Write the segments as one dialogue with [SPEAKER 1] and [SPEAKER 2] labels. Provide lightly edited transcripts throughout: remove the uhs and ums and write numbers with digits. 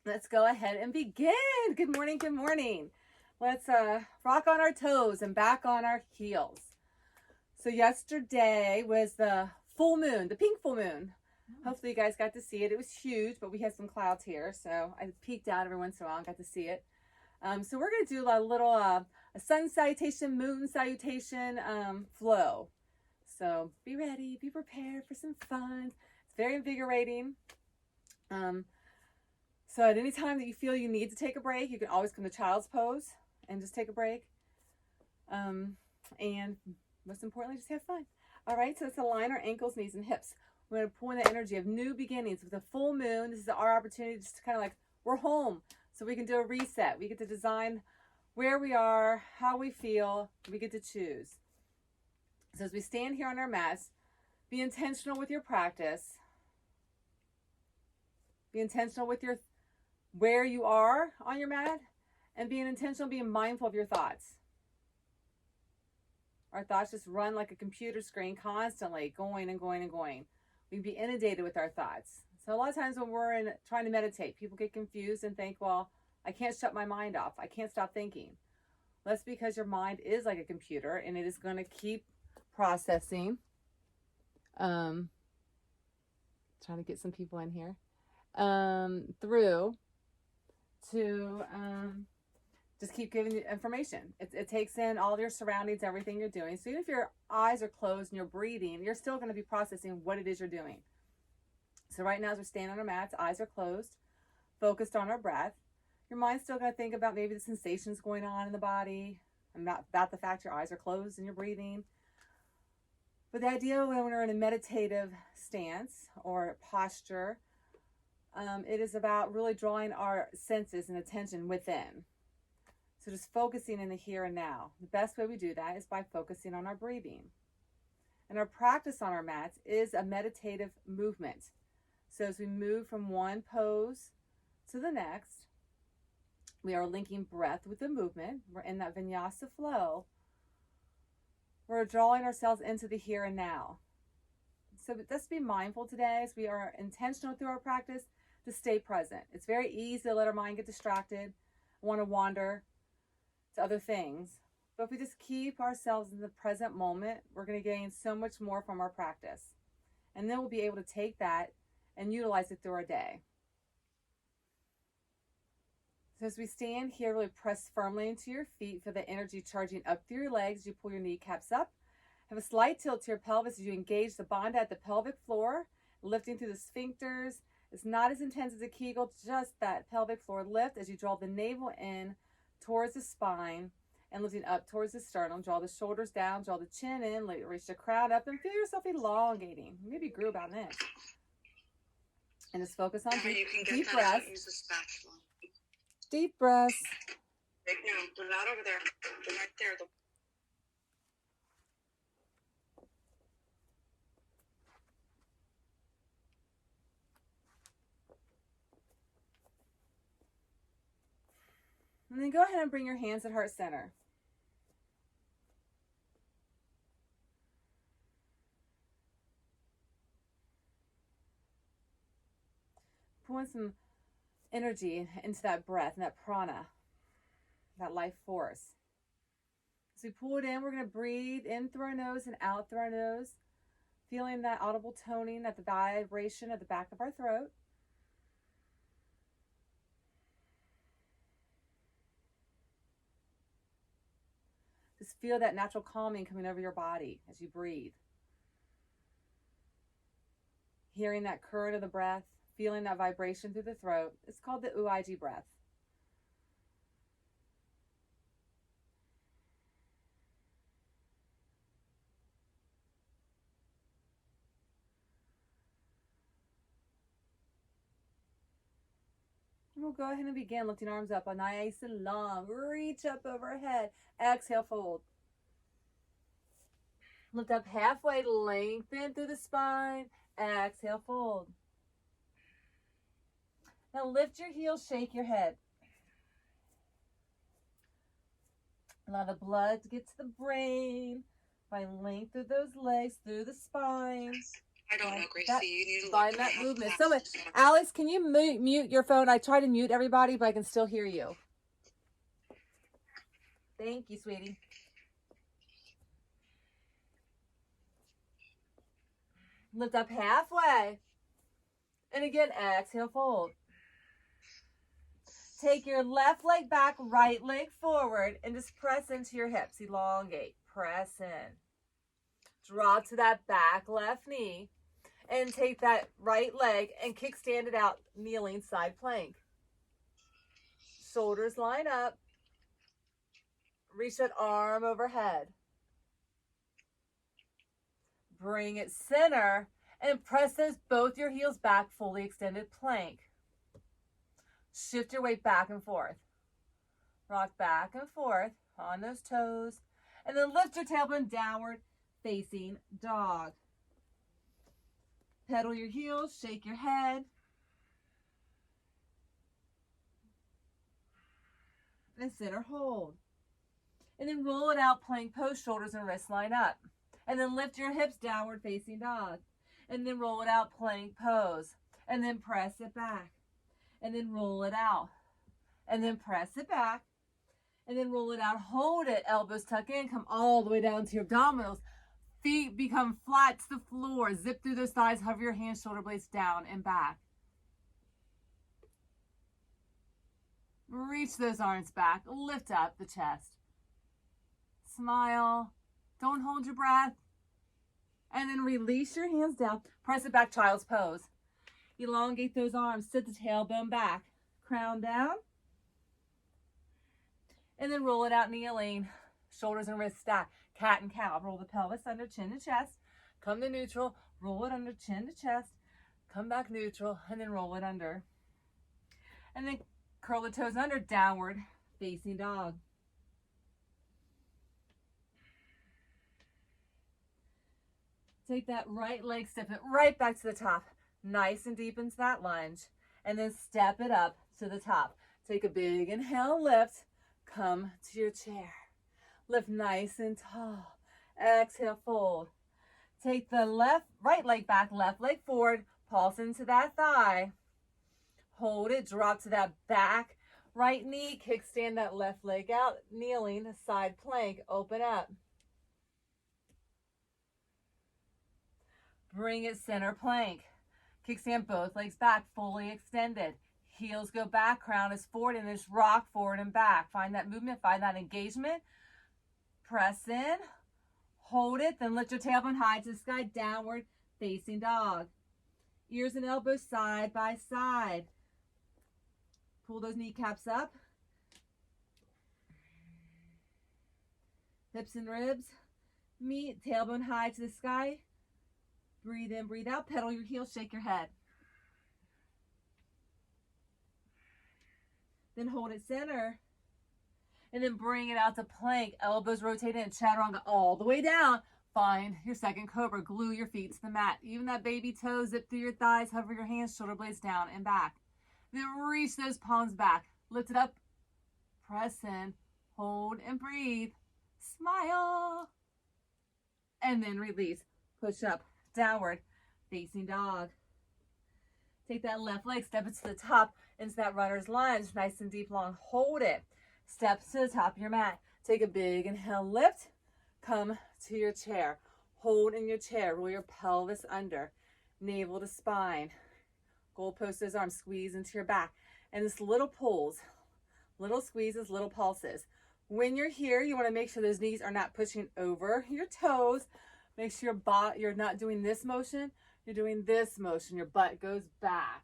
[SPEAKER 1] Let's go ahead and begin. Good morning, good morning. Let's rock on our toes and back on our heels. So yesterday was the full moon, the pink full moon. Hopefully you guys got to see it. It was huge, but we had some clouds here, so I peeked out every once in a while and got to see it. So we're going to do a little a sun salutation, moon salutation flow. So be ready, be prepared for some fun. It's very invigorating. So at any time that you feel you need to take a break, you can always come to child's pose and just take a break. And most importantly, just have fun. All right, so let's align our ankles, knees, and hips. We're going to pull in the energy of new beginnings with a full moon. This is our opportunity just to kind of like, we're home. So we can do a reset. We get to design where we are, how we feel. We get to choose. So as we stand here on our mats, be intentional with your practice. Be intentional with your where you are on your mat, and being intentional, being mindful of your thoughts. Our thoughts just run like a computer screen, constantly going and going and going. We'd be inundated with our thoughts. So a lot of times when we're trying to meditate, people get confused and think, well, I can't shut my mind off. I can't stop thinking. Well, that's because your mind is like a computer, and it is going to keep processing. Trying to get some people in here. Through to just keep giving you information. It takes in all your surroundings, everything you're doing. So even if your eyes are closed and you're breathing, you're still going to be processing what it is you're doing. So right now as we're standing on our mats, eyes are closed, focused on our breath. Your mind's still going to think about maybe the sensations going on in the body, and not about the fact your eyes are closed and you're breathing. But the idea when we're in a meditative stance or posture, it is about really drawing our senses and attention within. So just focusing in the here and now. The best way we do that is by focusing on our breathing. And our practice on our mats is a meditative movement. So as we move from one pose to the next, we are linking breath with the movement. We're in that vinyasa flow. We're drawing ourselves into the here and now. So let's be mindful today as we are intentional through our practice to stay present. It's very easy to let our mind get distracted, want to wander to other things. But if we just keep ourselves in the present moment, we're going to gain so much more from our practice. And then we'll be able to take that and utilize it through our day. So as we stand here, really press firmly into your feet. Feel the energy charging up through your legs. You pull your kneecaps up. Have a slight tilt to your pelvis as you engage the bandha at the pelvic floor, lifting through the sphincters. It's not as intense as a Kegel, just that pelvic floor lift as you draw the navel in towards the spine and lifting up towards the sternum. Draw the shoulders down, draw the chin in, reach the crown up and feel yourself elongating. Maybe grew about an inch. And just focus on deep breaths. Use the spatula. Deep breaths.
[SPEAKER 2] No, they're not over there. They're right there.
[SPEAKER 1] And then go ahead and bring your hands at heart center. Pull in some energy into that breath and that prana, that life force. As we pull it in, we're going to breathe in through our nose and out through our nose, feeling that audible toning at the vibration at the back of our throat. Just feel that natural calming coming over your body as you breathe. Hearing that current of the breath, feeling that vibration through the throat. It's called the Uiji breath. We'll go ahead and begin lifting arms up nice and long. Reach up overhead. Exhale, fold. Lift up halfway, lengthen through the spine. Exhale, fold. Now lift your heels, shake your head. Allow the blood to get to the brain by length through those legs, through the spine.
[SPEAKER 2] I don't know, Gracie.
[SPEAKER 1] That,
[SPEAKER 2] You need to look.
[SPEAKER 1] find that movement. So, Alex, can you mute your phone? I try to mute everybody, but I can still hear you. Thank you, sweetie. Lift up halfway. And again, exhale, fold. Take your left leg back, right leg forward, and just press into your hips. Elongate. Press in. Drop to that back left knee. And take that right leg and kickstand it out, kneeling side plank. Shoulders line up. Reach that arm overhead. Bring it center and press those both your heels back, fully extended plank. Shift your weight back and forth. Rock back and forth on those toes. And then lift your tailbone downward, facing dog. Pedal your heels, shake your head. And center hold. And then roll it out, plank pose, shoulders and wrists line up. And then lift your hips, downward facing dog. And then roll it out, plank pose. And then press it back. And then roll it out. And then press it back. And then roll it out, hold it, elbows tuck in, come all the way down to your abdominals. Feet become flat to the floor. Zip through those thighs, hover your hands, shoulder blades down and back. Reach those arms back, lift up the chest. Smile, don't hold your breath. And then release your hands down, press it back, child's pose. Elongate those arms, sit the tailbone back, crown down. And then roll it out, kneeling, shoulders and wrists stack. Cat and cow, roll the pelvis under, chin to chest. Come to neutral, roll it under, chin to chest. Come back neutral, and then roll it under. And then curl the toes under, downward facing dog. Take that right leg, step it right back to the top. Nice and deep into that lunge. And then step it up to the top. Take a big inhale, lift. Come to your chair. Lift nice and tall. Exhale, fold. Take the right leg back, left leg forward. Pulse into that thigh. Hold it, drop to that back right knee. Kickstand that left leg out. Kneeling, side plank, open up. Bring it center plank. Kickstand both legs back, fully extended. Heels go back, crown is forward, and just rock forward and back. Find that movement, find that engagement. Press in, hold it, then lift your tailbone high to the sky, downward facing dog. Ears and elbows side by side. Pull those kneecaps up. Hips and ribs meet, tailbone high to the sky. Breathe in, breathe out, pedal your heels, shake your head. Then hold it center. And then bring it out to plank. Elbows rotate in, chaturanga all the way down. Find your second cobra. Glue your feet to the mat. Even that baby toe, zip through your thighs, hover your hands, shoulder blades down and back. Then reach those palms back. Lift it up, press in, hold and breathe. Smile. And then release. Push up, downward, facing dog. Take that left leg, step it to the top into that runner's lunge. Nice and deep, long. Hold it. Step to the top of your mat. Take a big inhale, lift. Come to your chair. Hold in your chair. Roll your pelvis under. Navel to spine. Goalpost those arms. Squeeze into your back. And this little pulls. Little squeezes, little pulses. When you're here, you want to make sure those knees are not pushing over your toes. Make sure you're not doing this motion. You're doing this motion. Your butt goes back.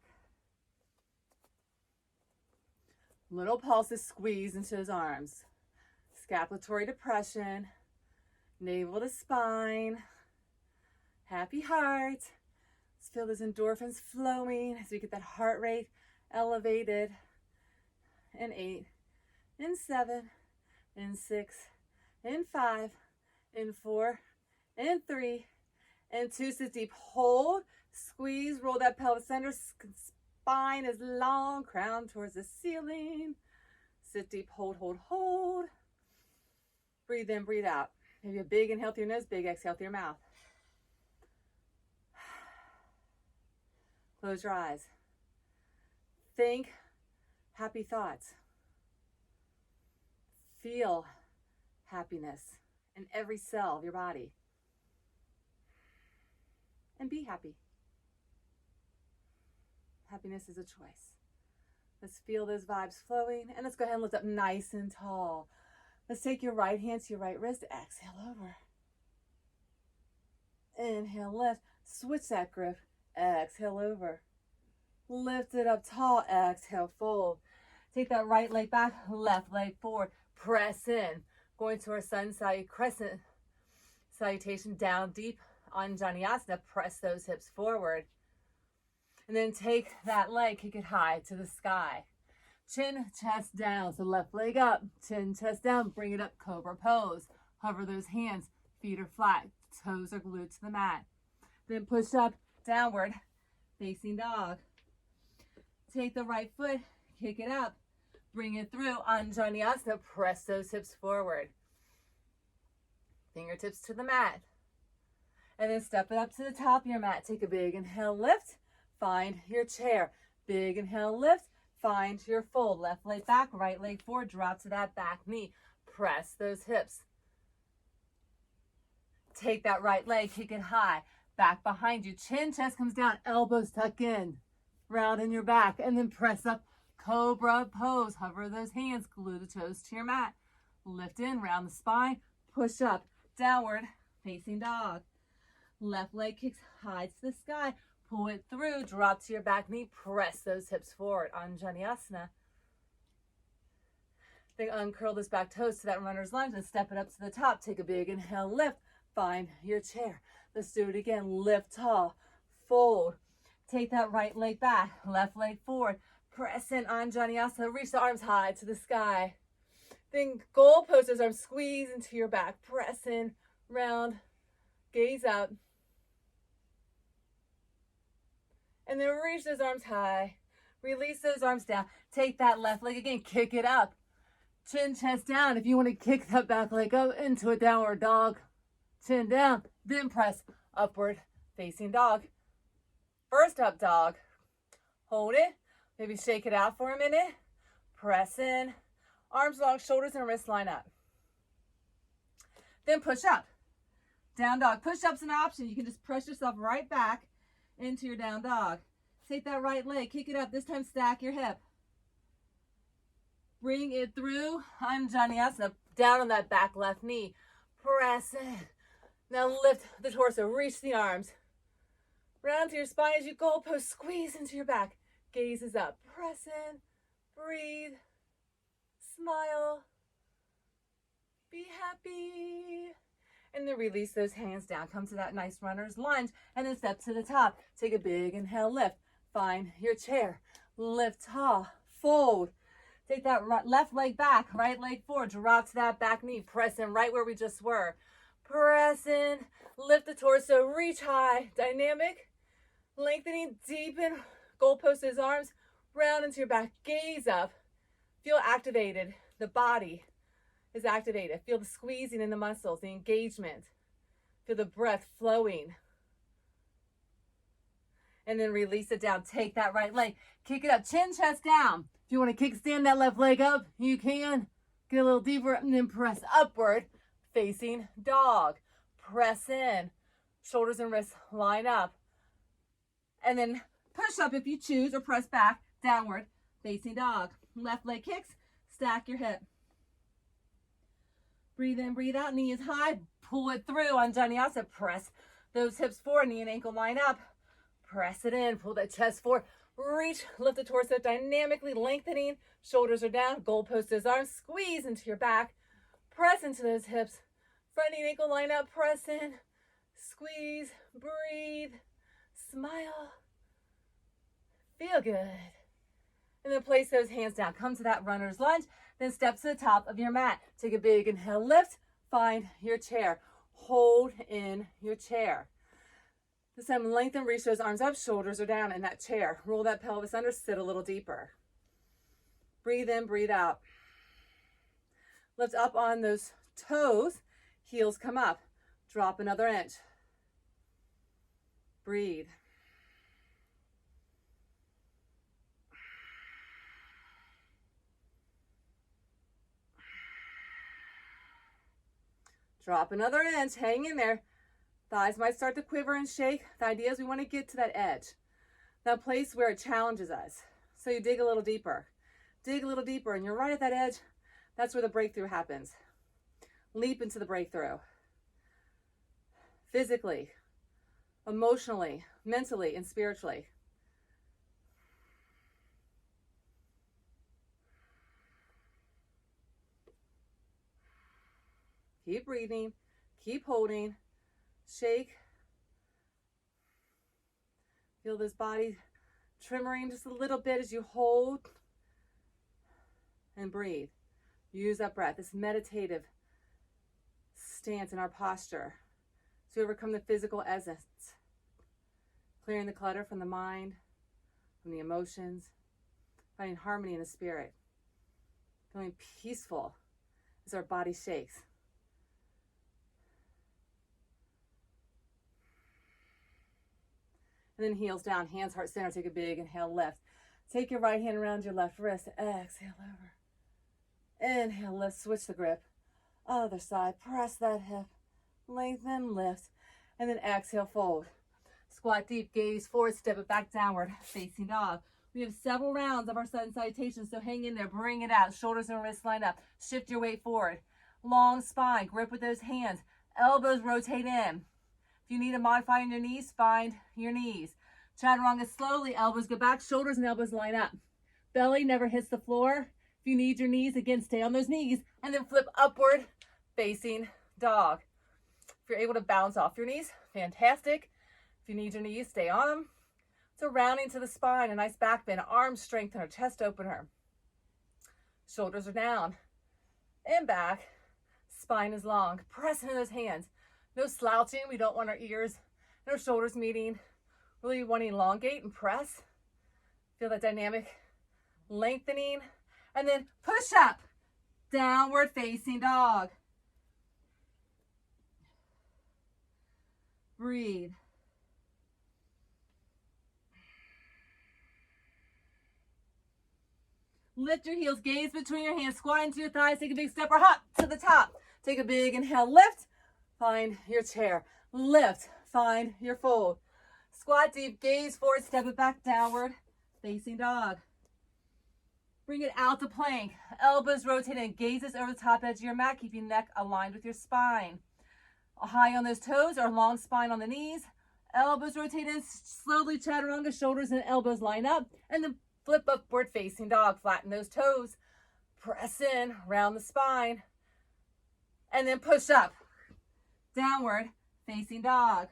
[SPEAKER 1] Little pulses, squeeze into those arms. Scapulatory depression. Navel to spine. Happy heart. Let's feel those endorphins flowing as we get that heart rate elevated. And 8, and 7, and 6, and 5, and 4, and 3, and 2. Sit deep. Hold. Squeeze. Roll that pelvis under. Spine is long. Crown towards the ceiling. Sit deep. Hold, hold, hold. Breathe in, breathe out. Maybe a big inhale through your nose, big exhale through your mouth. Close your eyes. Think happy thoughts. Feel happiness in every cell of your body. And be happy. Happiness is a choice. Let's feel those vibes flowing, and let's go ahead and lift up nice and tall. Let's take your right hand to your right wrist. Exhale over. Inhale, lift. Switch that grip. Exhale over. Lift it up tall. Exhale, fold. Take that right leg back, left leg forward. Press in. Going to our sun crescent salutation, down deep on Anjaneyasana. Press those hips forward. And then take that leg, kick it high to the sky. Chin, chest down. So left leg up, chin, chest down. Bring it up, cobra pose. Hover those hands. Feet are flat. Toes are glued to the mat. Then push up, downward, facing dog. Take the right foot, kick it up. Bring it through. Anjaneyasana. Press those hips forward. Fingertips to the mat. And then step it up to the top of your mat. Take a big inhale, lift. Find your chair. Big inhale, lift. Find your fold. Left leg back, right leg forward. Drop to that back knee. Press those hips. Take that right leg, kick it high. Back behind you. Chin, chest comes down. Elbows tuck in. Round in your back. And then press up. Cobra pose. Hover those hands. Glue the toes to your mat. Lift in, round the spine. Push up. Downward. Facing dog. Left leg kicks high to the sky. Pull it through. Drop to your back knee. Press those hips forward. Anjaneyasana. Then uncurl those back toes to that runner's lunge and step it up to the top. Take a big inhale, lift. Find your chair. Let's do it again. Lift tall. Fold. Take that right leg back. Left leg forward. Press in Anjaneyasana. Reach the arms high to the sky. Then goal pose those arms. Squeeze into your back. Press in. Round. Gaze up. And then reach those arms high. Release those arms down. Take that left leg again. Kick it up. Chin, chest down. If you want to kick that back leg up into a downward dog. Chin down. Then press upward facing dog. First up dog. Hold it. Maybe shake it out for a minute. Press in. Arms long, shoulders and wrists line up. Then push up. Down dog. Push-up's an option. You can just press yourself right back into your down dog. Take that right leg, kick it up. This time stack your hip. Bring it through. Anjaneyasana. Down on that back left knee. Press in. Now lift the torso. Reach the arms. Round to your spine as you goal post. Squeeze into your back. Gaze is up. Press in. Breathe. Smile. Be happy. And then release those hands down. Come to that nice runner's lunge. And then step to the top. Take a big inhale, lift. Find your chair. Lift tall. Fold. Take that left leg back. Right leg forward. Drop to that back knee. Press in right where we just were. Press in. Lift the torso. Reach high. Dynamic. Lengthening. Deepen. Goal post those arms. Round into your back. Gaze up. Feel activated. The body is activated. Feel the squeezing in the muscles, the engagement. Feel the breath flowing. And then release it down. Take that right leg. Kick it up. Chin, chest down. If you want to kickstand that left leg up, you can. Get a little deeper and then press upward. Facing dog. Press in. Shoulders and wrists line up. And then push up if you choose or press back. Downward. Facing dog. Left leg kicks. Stack your hip. Breathe in, breathe out. Knee is high. Pull it through. Anjaneyasana. Press those hips forward. Knee and ankle line up. Press it in. Pull that chest forward. Reach. Lift the torso dynamically. Lengthening. Shoulders are down. Goal post those arms. Squeeze into your back. Press into those hips. Front knee and ankle line up. Press in. Squeeze. Breathe. Smile. Feel good. And then place those hands down. Come to that runner's lunge. Then step to the top of your mat. Take a big inhale, lift. Find your chair. Hold in your chair. This time lengthen, reach those arms up. Shoulders are down in that chair. Roll that pelvis under. Sit a little deeper. Breathe in, breathe out. Lift up on those toes. Heels come up. Drop another inch. Breathe. Drop another inch, hang in there. Thighs might start to quiver and shake. The idea is we want to get to that edge, that place where it challenges us. So you dig a little deeper, and you're right at that edge. That's where the breakthrough happens. Leap into the breakthrough. Physically, emotionally, mentally, and spiritually. Keep breathing, keep holding, shake. Feel this body tremoring just a little bit as you hold and breathe. Use that breath, this meditative stance in our posture to overcome the physical essence, clearing the clutter from the mind, from the emotions, finding harmony in the spirit, feeling peaceful as our body shakes. And then heels down, hands heart center. Take a big inhale, lift. Take your right hand around your left wrist. Exhale over. Inhale, lift, switch the grip. Other side, press that hip. Lengthen, lift. And then exhale, fold. Squat deep, gaze forward, step it back downward, facing dog. We have several rounds of our sun salutations, so hang in there, bring it out. Shoulders and wrists line up. Shift your weight forward. Long spine, grip with those hands. Elbows rotate in. If you need a modify on your knees, find your knees. Chaturanga slowly, elbows go back, shoulders and elbows line up. Belly never hits the floor. If you need your knees, again, stay on those knees. And then flip upward, facing dog. If you're able to bounce off your knees, fantastic. If you need your knees, stay on them. So rounding to the spine, a nice back bend, arm strengthener, chest opener. Shoulders are down and back. Spine is long. Press into those hands. No slouching. We don't want our ears and our shoulders meeting. Really want to elongate and press. Feel that dynamic lengthening. And then push up. Downward facing dog. Breathe. Lift your heels, gaze between your hands, squat into your thighs, take a big step or hop to the top. Take a big inhale, lift, find your chair. Lift, find your fold. Squat deep, gaze forward, step it back, downward, facing dog. Bring it out to plank. Elbows rotating, gazes over the top edge of your mat, keeping neck aligned with your spine. High on those toes or long spine on the knees. Elbows rotate in, slowly chaturanga, shoulders and elbows line up. And then flip upward facing dog, flatten those toes. Press in, round the spine. And then push up. Downward facing dog.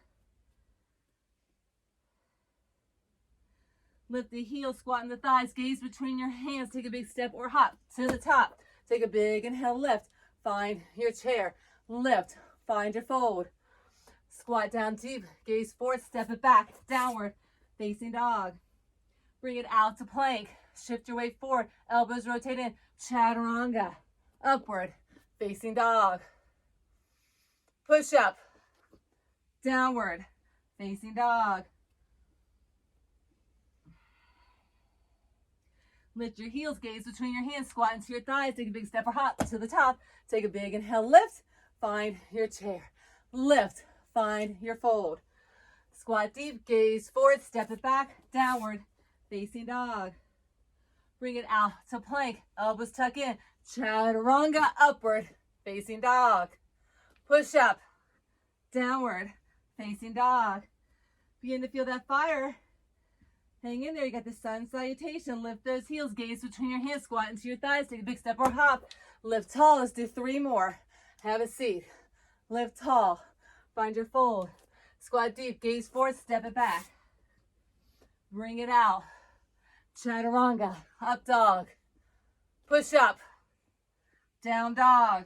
[SPEAKER 1] Lift the heels, squat in the thighs, gaze between your hands, take a big step or hop to the top. Take a big inhale, lift, find your chair. Lift, find your fold. Squat down deep, gaze forward, step it back, downward, facing dog. Bring it out to plank. Shift your weight forward, elbows rotate in, chaturanga, upward, facing dog. Push up, downward, facing dog. Lift your heels, gaze between your hands, squat into your thighs, take a big step or hop to the top. Take a big inhale, lift, find your chair. Lift, find your fold. Squat deep, gaze forward, step it back, downward, facing dog. Bring it out to plank, elbows tuck in, chaturanga, upward, facing dog. Push up, downward, facing dog. Begin to feel that fire. Hang in there, you got the sun salutation. Lift those heels, gaze between your hands, squat into your thighs, take a big step or hop. Lift tall, let's do 3 more. Have a seat. Lift tall, find your fold. Squat deep, gaze forward, step it back. Bring it out. Chaturanga, up dog. Push up, down dog.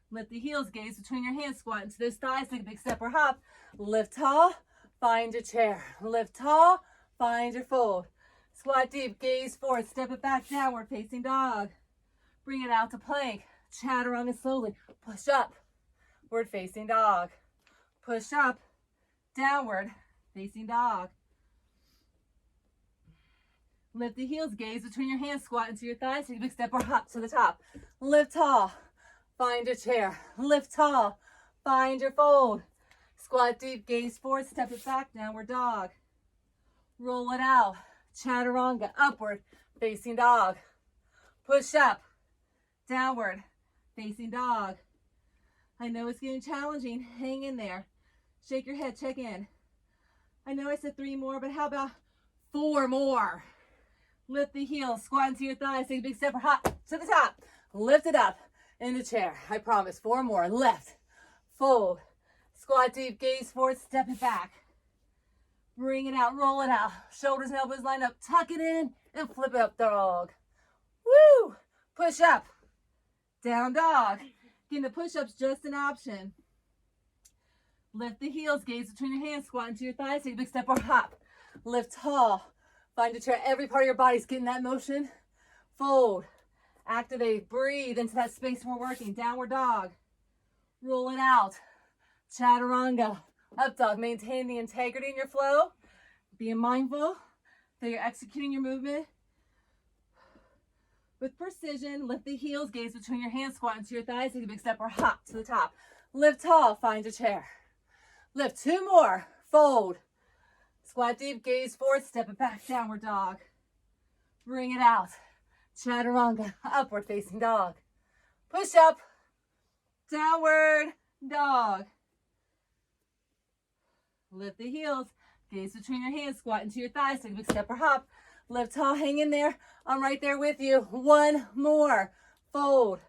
[SPEAKER 1] Lift the heels, gaze between your hands, squat into those thighs, take a big step or hop. Lift tall, find your chair. Lift tall, find your fold. Squat deep, gaze forward, step it back, downward facing dog. Bring it out to plank. Chaturanga slowly. Push up, upward facing dog. Push up, downward facing dog. Lift the heels, gaze between your hands, squat into your thighs, take a big step or hop to the top. Lift tall, find your chair. Lift tall, find your fold. Squat deep, gaze forward, step it back, downward dog. Roll it out, chaturanga, upward, facing dog. Push up, downward, facing dog. I know it's getting challenging, hang in there. Shake your head, check in. I know I said 3 more, but how about 4 more? Lift the heels, squat into your thighs, take a big step or hop to the top. Lift it up in the chair. I promise, 4 more. Lift, fold, squat deep, gaze forward, step it back. Bring it out, roll it out. Shoulders and elbows line up, tuck it in, and flip it up dog. Woo! Push up, down dog. Again, the push-up's just an option. Lift the heels, gaze between your hands, squat into your thighs, take a big step or hop. Lift tall. Find your chair. Every part of your body's getting that motion. Fold. Activate. Breathe into that space we're working. Downward dog. Roll it out. Chaturanga. Up dog. Maintain the integrity in your flow. Being mindful that you're executing your movement with precision. Lift the heels. Gaze between your hands. Squat into your thighs. Take a big step or hop to the top. Lift tall. Find your chair. Lift 2 more. Fold. Squat deep, gaze forward, step it back, downward dog. Bring it out. Chaturanga, upward facing dog. Push up, downward dog. Lift the heels, gaze between your hands, squat into your thighs, take a big step or hop. Lift tall, hang in there. I'm right there with you. 1 more. Fold.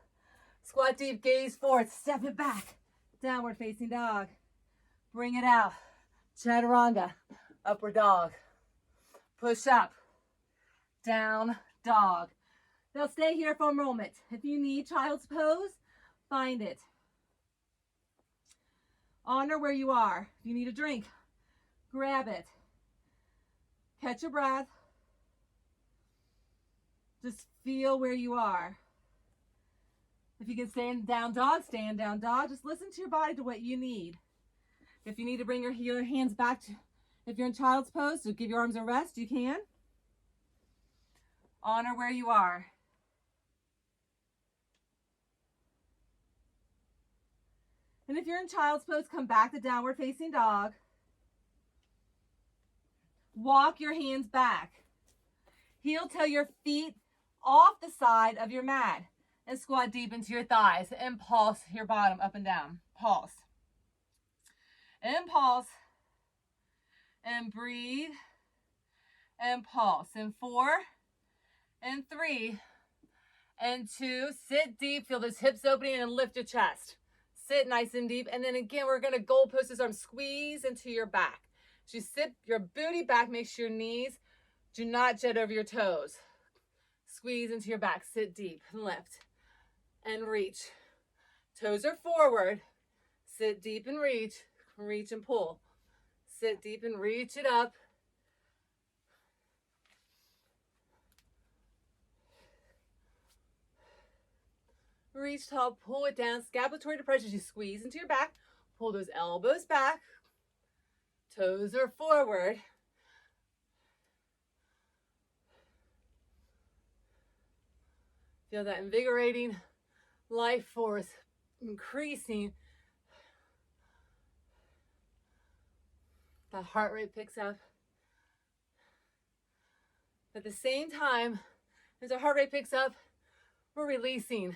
[SPEAKER 1] Squat deep, gaze forward, step it back. Downward facing dog. Bring it out. Chaturanga. Upward dog. Push up. Down dog. Now stay here for a moment. If you need child's pose, find it. Honor where you are. If you need a drink, grab it. Catch your breath. Just feel where you are. If you can stay in down dog, stay in down dog. Just listen to your body to what you need. If you need to bring your hands back to, if you're in child's pose, so give your arms a rest, you can. Honor where you are. And if you're in child's pose, come back to downward facing dog. Walk your hands back. Heel toe your feet off the side of your mat and squat deep into your thighs and pulse your bottom up and down. Pulse. And pulse. And breathe. And pulse. And 4. And 3. And 2. Sit deep. Feel those hips opening and lift your chest. Sit nice and deep. And then again, we're going to goalpost this arm. Squeeze into your back. As you sit your booty back, make sure your knees do not jet over your toes. Squeeze into your back. Sit deep and lift. And reach. Toes are forward. Sit deep and reach. Reach and pull. Sit deep and reach it up. Reach tall, pull it down. Scapulatory depression as you squeeze into your back. Pull those elbows back. Toes are forward. Feel that invigorating life force increasing. The heart rate picks up. At the same time, as our heart rate picks up, we're releasing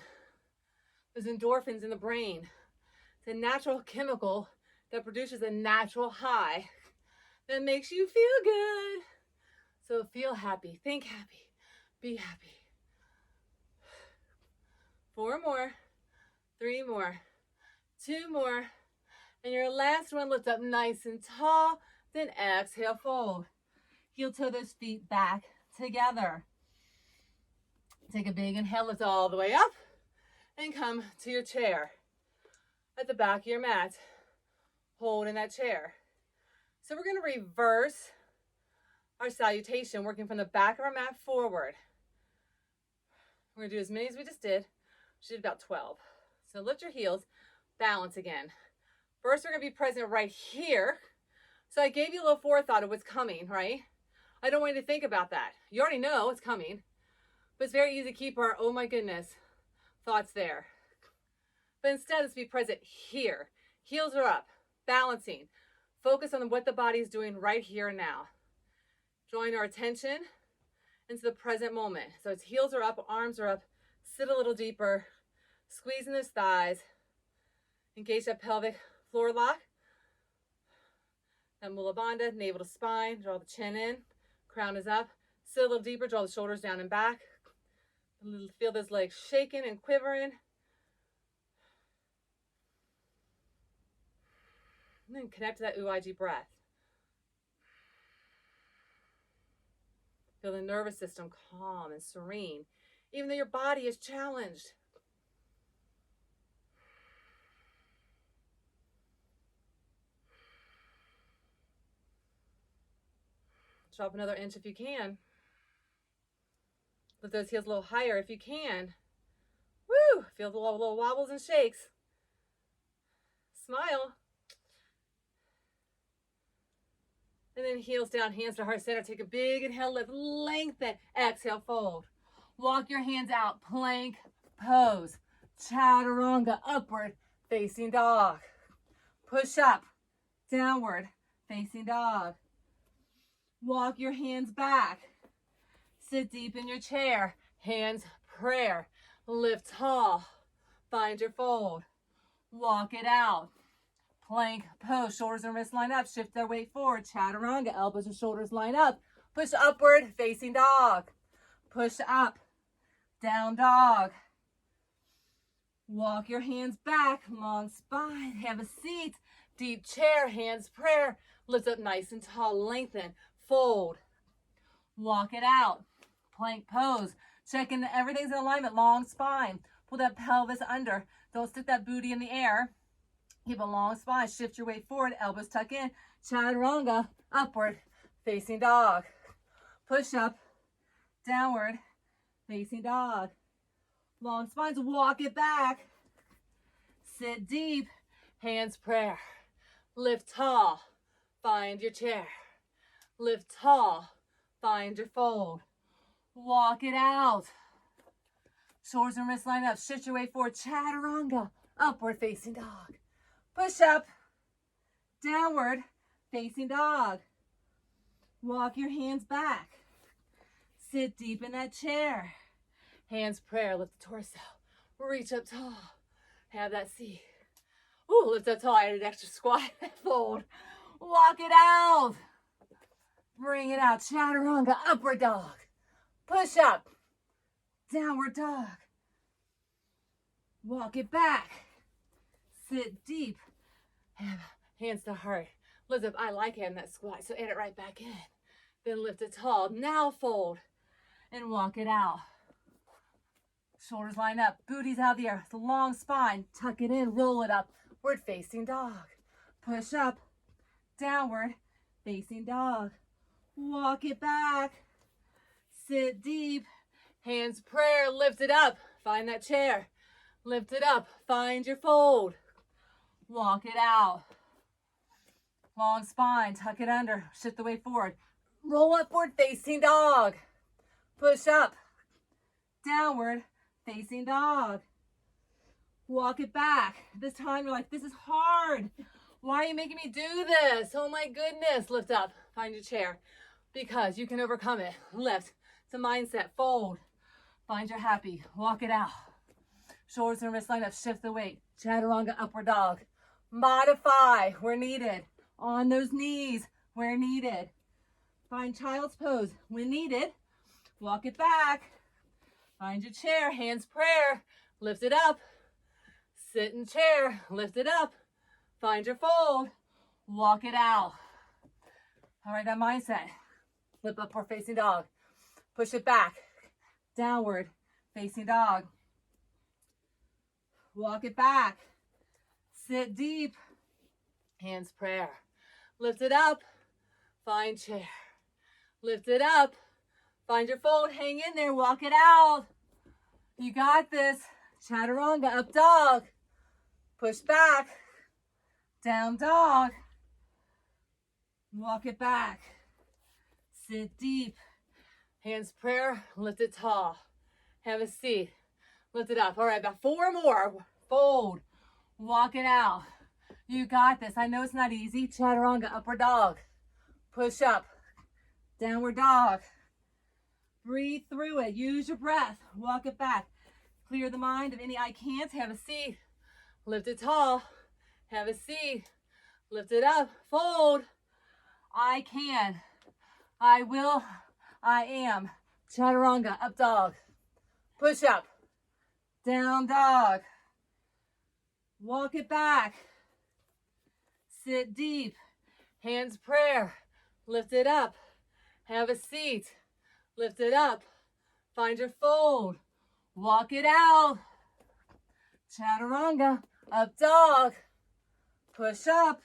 [SPEAKER 1] those endorphins in the brain. It's a natural chemical that produces a natural high that makes you feel good. So feel happy, think happy, be happy. 4 more, 3 more, 2 more, and your last one, lift up nice and tall, then exhale, fold. Heel toe those feet back together. Take a big inhale, lift all the way up, and come to your chair at the back of your mat. Hold in that chair. So we're going to reverse our salutation, working from the back of our mat forward. We're going to do as many as we just did. We did about 12. So lift your heels, balance again. First, we're going to be present right here. So I gave you a little forethought of what's coming, right? I don't want you to think about that. You already know it's coming. But it's very easy to keep our, oh my goodness, thoughts there. But instead, let's be present here. Heels are up, balancing. Focus on what the body is doing right here and now. Drawing our attention into the present moment. So its heels are up, arms are up. Sit a little deeper. Squeezing those thighs. Engage that pelvic floor lock. That mula bandha, navel to spine. Draw the chin in. Crown is up. Sit a little deeper. Draw the shoulders down and back. Feel those legs shaking and quivering. And then connect to that Ujjayi breath. Feel the nervous system calm and serene, even though your body is challenged. Drop another inch if you can. Lift those heels a little higher if you can. Woo! Feel the little wobbles and shakes. Smile. And then heels down, hands to heart center. Take a big inhale, lift, lengthen. Exhale, fold. Walk your hands out, plank pose. Chaturanga, upward facing dog. Push up, downward facing dog. Walk your hands back. Sit deep in your chair. Hands, prayer. Lift tall. Find your fold. Walk it out. Plank pose. Shoulders and wrists line up. Shift their weight forward. Chaturanga. Elbows and shoulders line up. Push upward. Facing dog. Push up. Down dog. Walk your hands back. Long spine. Have a seat. Deep chair. Hands, prayer. Lift up nice and tall. Lengthen. Fold. Walk it out. Plank pose. Checking that everything's in alignment. Long spine. Pull that pelvis under. Don't stick that booty in the air. Keep a long spine. Shift your weight forward. Elbows tuck in. Chaturanga. Upward. Facing dog. Push up. Downward. Facing dog. Long spines. Walk it back. Sit deep. Hands prayer. Lift tall. Find your chair. Lift tall. Find your fold. Walk it out. Shoulders and wrists line up. Shift your weight forward. Chaturanga. Upward facing dog. Push up. Downward facing dog. Walk your hands back. Sit deep in that chair. Hands prayer. Lift the torso. Reach up tall. Have that seat. Ooh, lift up tall. I added an extra squat. Fold. Walk it out. Bring it out. Chaturanga. Upward dog. Push up. Downward dog. Walk it back. Sit deep. Have hands to heart. Lift up. I like having that squat, so add it right back in. Then lift it tall. Now fold. And walk it out. Shoulders line up. Booty's out of the air. It's a long spine. Tuck it in. Roll it up. Upward facing dog. Push up. Downward facing dog. Walk it back. Sit deep. Hands prayer. Lift it up. Find that chair. Lift it up. Find your fold. Walk it out. Long spine. Tuck it under. Shift the weight forward. Roll upward facing dog. Push up. Downward facing dog. Walk it back. This time you're like, this is hard. Why are you making me do this? Oh my goodness. Lift up. Find your chair. Because you can overcome it. Lift. It's a mindset. Fold. Find your happy. Walk it out. Shoulders and wrists line up. Shift the weight. Chaturanga upward dog. Modify where needed. On those knees where needed. Find child's pose when needed. Walk it back. Find your chair. Hands prayer. Lift it up. Sit in chair. Lift it up. Find your fold. Walk it out. All right, that mindset. Flip upward facing dog. Push it back. Downward facing dog. Walk it back. Sit deep. Hands prayer. Lift it up. Find chair. Lift it up. Find your fold. Hang in there. Walk it out. You got this. Chaturanga up dog. Push back. Down dog. Walk it back. Sit deep. Hands prayer, lift it tall. Have a seat. Lift it up. All right, about 4 more. Fold. Walk it out. You got this. I know it's not easy. Chaturanga, upward dog. Push up. Downward dog. Breathe through it. Use your breath. Walk it back. Clear the mind of any I can't. Have a seat. Lift it tall. Have a seat. Lift it up. Fold. I can. I will. I am. Chaturanga, up dog. Push up. Down dog. Walk it back. Sit deep. Hands prayer. Lift it up. Have a seat. Lift it up. Find your fold. Walk it out. Chaturanga, up dog. Push up.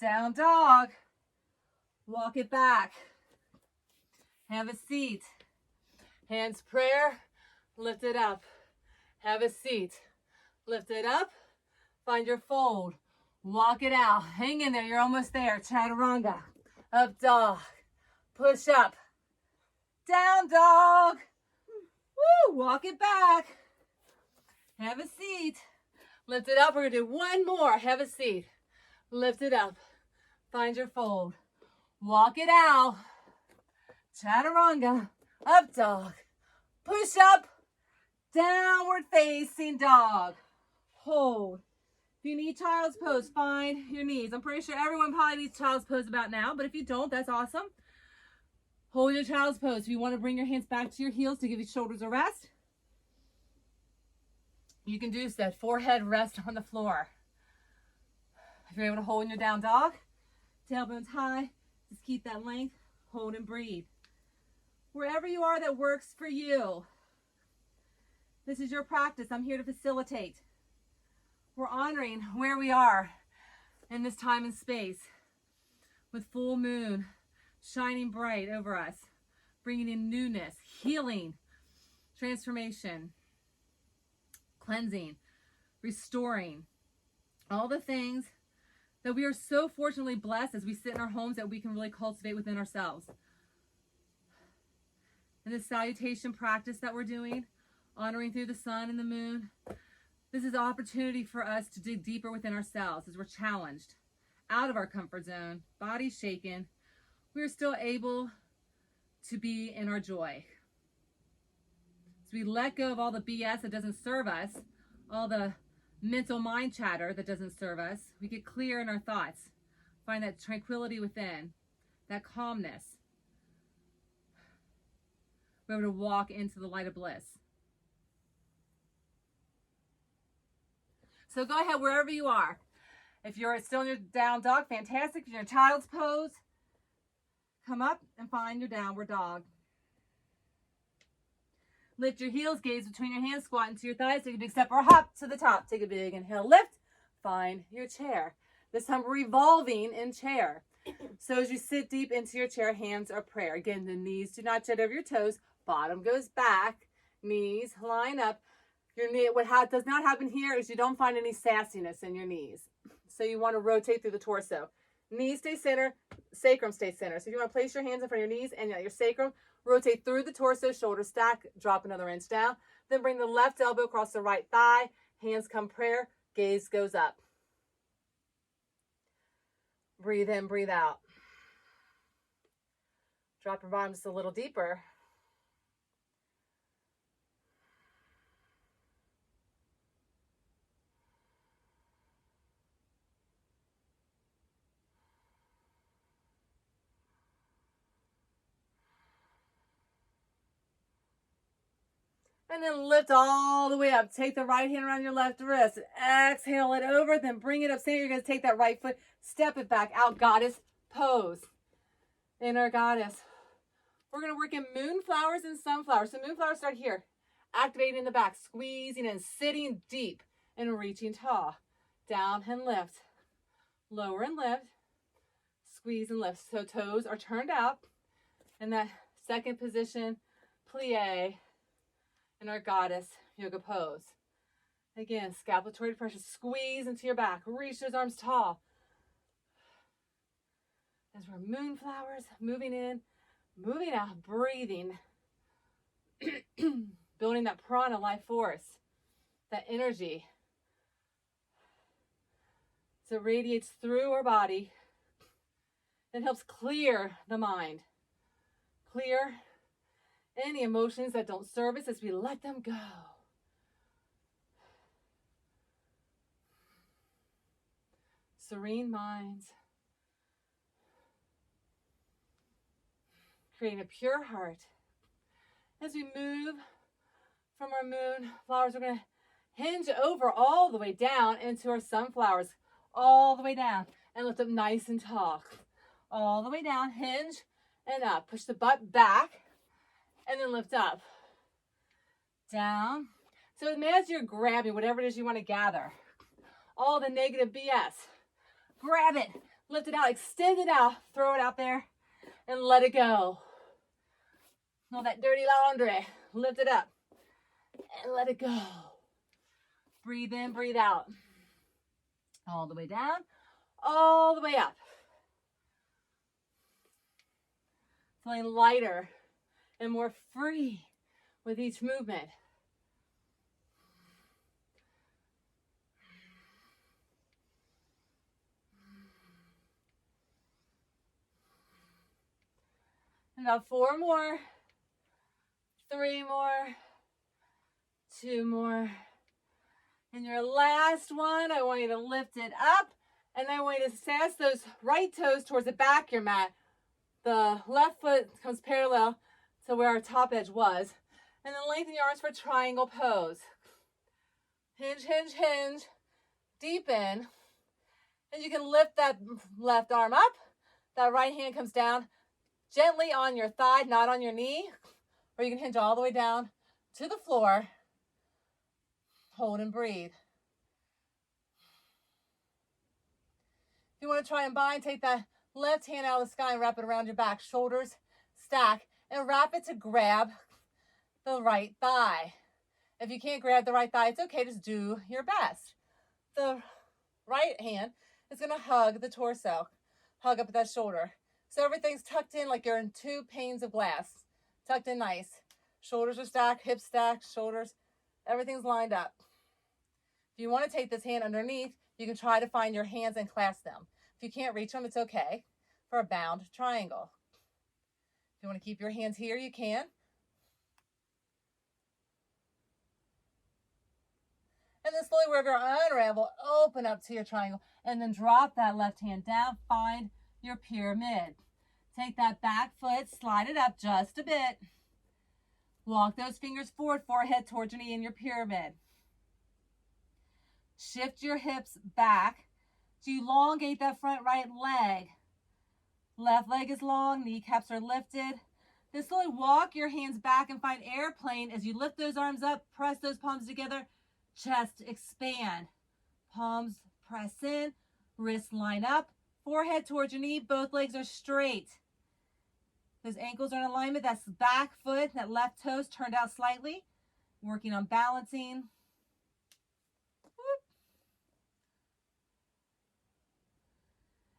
[SPEAKER 1] Down dog. Walk it back. Have a seat. Hands prayer. Lift it up. Have a seat. Lift it up. Find your fold. Walk it out. Hang in there. You're almost there. Chaturanga. Up dog. Push up. Down dog. Woo. Walk it back. Have a seat. Lift it up. We're going to do one more. Have a seat. Lift it up. Find your fold. Walk it out. Chaturanga. Up dog. Push up. Downward facing dog. Hold. If you need child's pose, find your knees. I'm pretty sure everyone probably needs child's pose about now, but if you don't, that's awesome. Hold your child's pose. If you want to bring your hands back to your heels to give your shoulders a rest, you can do so. Forehead rest on the floor. If you're able to hold in your down dog, tailbones high, just keep that length, hold and breathe. Wherever you are that works for you. This is your practice. I'm here to facilitate. We're honoring where we are in this time and space with full moon shining bright over us, bringing in newness, healing, transformation, cleansing, restoring, all the things that we are so fortunately blessed as we sit in our homes that we can really cultivate within ourselves. And this salutation practice that we're doing, honoring through the sun and the moon, this is an opportunity for us to dig deeper within ourselves as we're challenged out of our comfort zone, bodies shaken. We are still able to be in our joy. So we let go of all the BS that doesn't serve us, all the mental mind chatter that doesn't serve us. We get clear in our thoughts, find that tranquility within, that calmness. We're able to walk into the light of bliss. So go ahead wherever you are. If you're still in your down dog, fantastic. If you're in child's pose, come up and find your downward dog. Lift your heels, gaze between your hands, squat into your thighs. Take a big step or hop to the top. Take a big inhale, lift. Find your chair. This time revolving in chair. So as you sit deep into your chair, hands are prayer. Again, the knees do not jut over your toes. Bottom goes back. Knees line up. Your knee, what does not happen here is you don't find any sassiness in your knees. So you want to rotate through the torso. Knees stay center, sacrum stays center. So if you want to place your hands in front of your knees and your sacrum, rotate through the torso, shoulders stack, drop another inch down. Then bring the left elbow across the right thigh. Hands come prayer, gaze goes up. Breathe in, breathe out. Drop your bottom just a little deeper. And then lift all the way up. Take the right hand around your left wrist. Exhale it over, then bring it up. Say you're going to take that right foot, step it back out, goddess pose. Inner goddess. We're going to work in moonflowers and sunflowers. So moonflowers start here. Activating in the back, squeezing and sitting deep and reaching tall. Down and lift. Lower and lift. Squeeze and lift. So toes are turned out. In that second position, plie. In our goddess yoga pose. Again, scapulatory pressure. Squeeze into your back. Reach those arms tall. As we're moonflowers, moving in, Moving out, breathing, building that prana, life force, that energy. So it radiates through our body and helps clear the mind. Clear any emotions that don't serve us as we let them go. Serene minds. Creating a pure heart. As we move from our moon flowers, we're going to hinge over all the way down into our sunflowers. All the way down. And lift up nice and tall. All the way down, hinge and up. Push the butt back and then lift up. Down. So imagine you're grabbing whatever it is you want to gather. All the negative BS. Grab it. Lift it out. Extend it out. Throw it out there and let it go. All that dirty laundry. Lift it up and let it go. Breathe in, breathe out. All the way down, all the way up. Feeling lighter and more free with each movement. About 4 more, 3 more, 2 more. And your last one, I want you to lift it up, and I want you to sass those right toes towards the back of your mat. The left foot comes parallel to where our top edge was. And then lengthen your arms for triangle pose. Hinge, hinge, hinge. Deepen. And you can lift that left arm up. That right hand comes down gently on your thigh, not on your knee. Or you can hinge all the way down to the floor. Hold and breathe. If you want to try and bind, take that left hand out of the sky and wrap it around your back. Shoulders stack and wrap it to grab the right thigh. If you can't grab the right thigh, it's okay. Just do your best. The right hand is going to hug the torso. Hug up at that shoulder. So everything's tucked in like you're in 2 panes of glass. Tucked in nice. Shoulders are stacked, hips stacked, shoulders. Everything's lined up. If you want to take this hand underneath, you can try to find your hands and clasp them. If you can't reach them, it's okay for a bound triangle. If you want to keep your hands here, you can. And then slowly work your unravel, open up to your triangle, and then drop that left hand down, find your pyramid. Take that back foot, slide it up just a bit. Walk those fingers forward, forehead towards your knee in your pyramid. Shift your hips back to elongate that front right leg. Left leg is long, kneecaps are lifted. Then slowly walk your hands back and find airplane as you lift those arms up, press those palms together, chest expand. Palms press in, wrists line up, forehead towards your knee, both legs are straight. Those ankles are in alignment. That's back foot, that left toes turned out slightly. Working on balancing.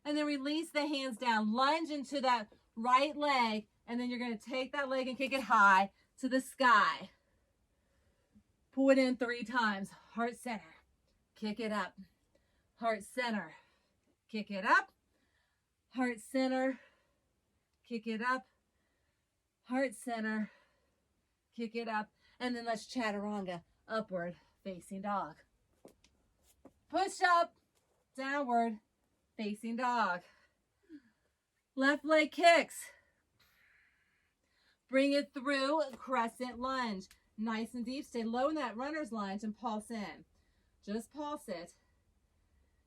[SPEAKER 1] And then release the hands down. Lunge into that right leg. And then you're going to take that leg and kick it high to the sky. Pull it in 3 times. Heart center. Kick it up. Heart center. Kick it up. Heart center. Kick it up. Heart center. Kick it up. And then let's chaturanga. Upward facing dog. Push up. Downward facing dog. Left leg kicks. Bring it through crescent lunge. Nice and deep. Stay low in that runner's lunge and pulse in. Just pulse it.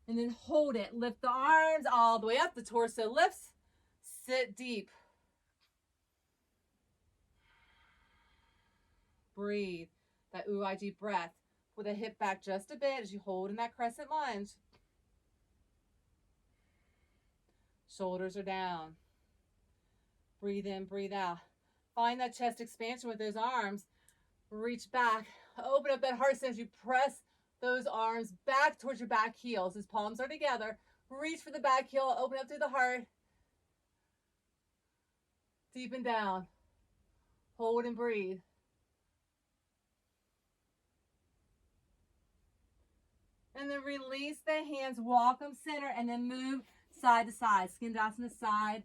[SPEAKER 1] And then hold it. Lift the arms all the way up. The torso lifts. Sit deep. Breathe. That Ujjayi breath with a hip back just a bit as you hold in that crescent lunge. Shoulders are down. Breathe in, breathe out. Find that chest expansion with those arms. Reach back. Open up that heart center as you press those arms back towards your back heels. His palms are together. Reach for the back heel. Open up through the heart. Deepen down. Hold and breathe. And then release the hands, walk them center, and then move side to side. Skandasana, side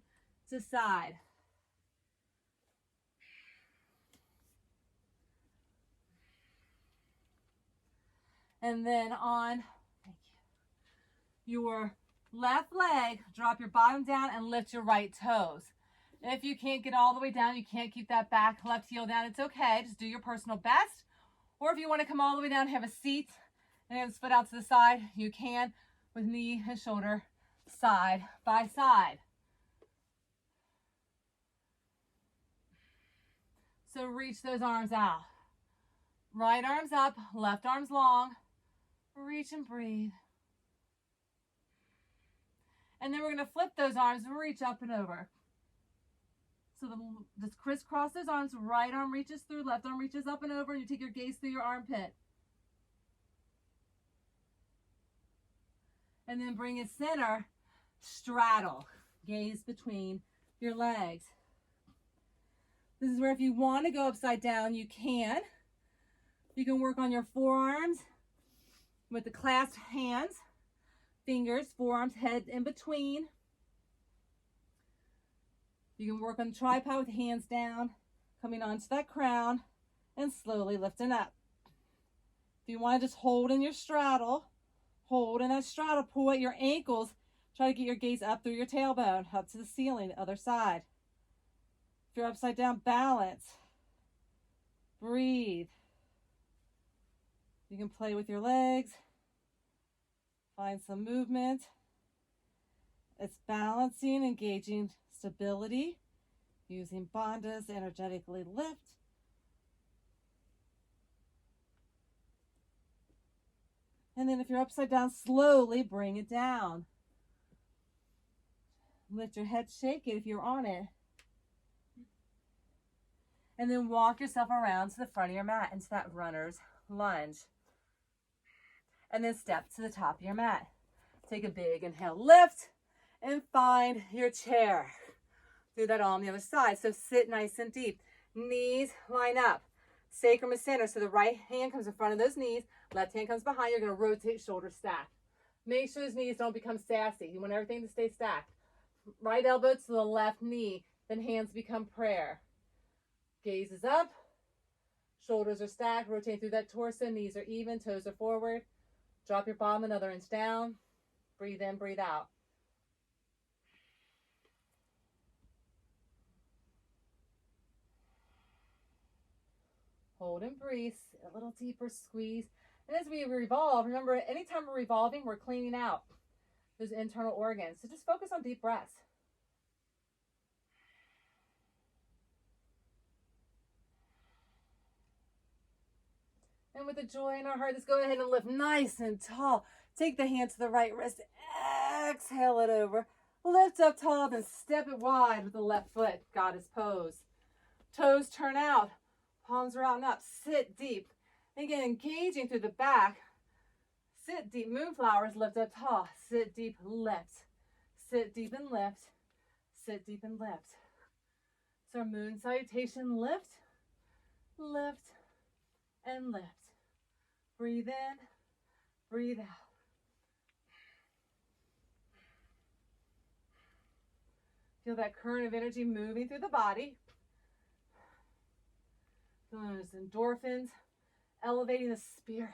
[SPEAKER 1] to side. And then on your left leg, drop your bottom down and lift your right toes. If you can't get all the way down, you can't keep that back left heel down, it's okay. Just do your personal best. Or if you want to come all the way down, have a seat and have the foot out to the side, you can, with knee and shoulder side by side. So reach those arms out. Right arm's up, left arm's long. Reach and breathe. And then we're going to flip those arms and reach up and over. So just crisscross those arms. Right arm reaches through, left arm reaches up and over, and you take your gaze through your armpit. And then bring it center, straddle. Gaze between your legs. This is where if you want to go upside down, you can. You can work on your forearms with the clasped hands, fingers, forearms, head in between. You can work on the tripod with hands down, coming onto that crown, and slowly lifting up. If you want to just hold in your straddle, hold in that straddle, pull at your ankles, try to get your gaze up through your tailbone, up to the ceiling, the other side. If you're upside down, balance. Breathe. You can play with your legs. Find some movement. It's balancing, engaging stability, using bandhas to energetically lift. And then if you're upside down, slowly bring it down. Lift your head, shake it if you're on it. And then walk yourself around to the front of your mat into that runner's lunge. And then step to the top of your mat. Take a big inhale, lift, and find your chair. Do that all on the other side. So sit nice and deep. Knees line up. Sacrum is center. So the right hand comes in front of those knees. Left hand comes behind. You're going to rotate shoulders stacked. Make sure those knees don't become sassy. You want everything to stay stacked. Right elbow to the left knee. Then hands become prayer. Gaze is up. Shoulders are stacked. Rotate through that torso. Knees are even. Toes are forward. Drop your palm another inch down. Breathe in, breathe out. Hold and breathe. A little deeper squeeze. And as we revolve, remember, anytime we're revolving, we're cleaning out those internal organs. So just focus on deep breaths. And with the joy in our heart, let's go ahead and lift nice and tall. Take the hand to the right wrist. Exhale it over. Lift up tall, then step it wide with the left foot. Goddess pose. Toes turn out. Palms are out and up. Sit deep. Again, engaging through the back. Sit deep. Moonflowers, lift up tall. Sit deep, lift. Sit deep and lift. Sit deep and lift. So moon salutation, lift, lift, and lift. Breathe in, breathe out. Feel that current of energy moving through the body. Feeling those endorphins, elevating the spirit.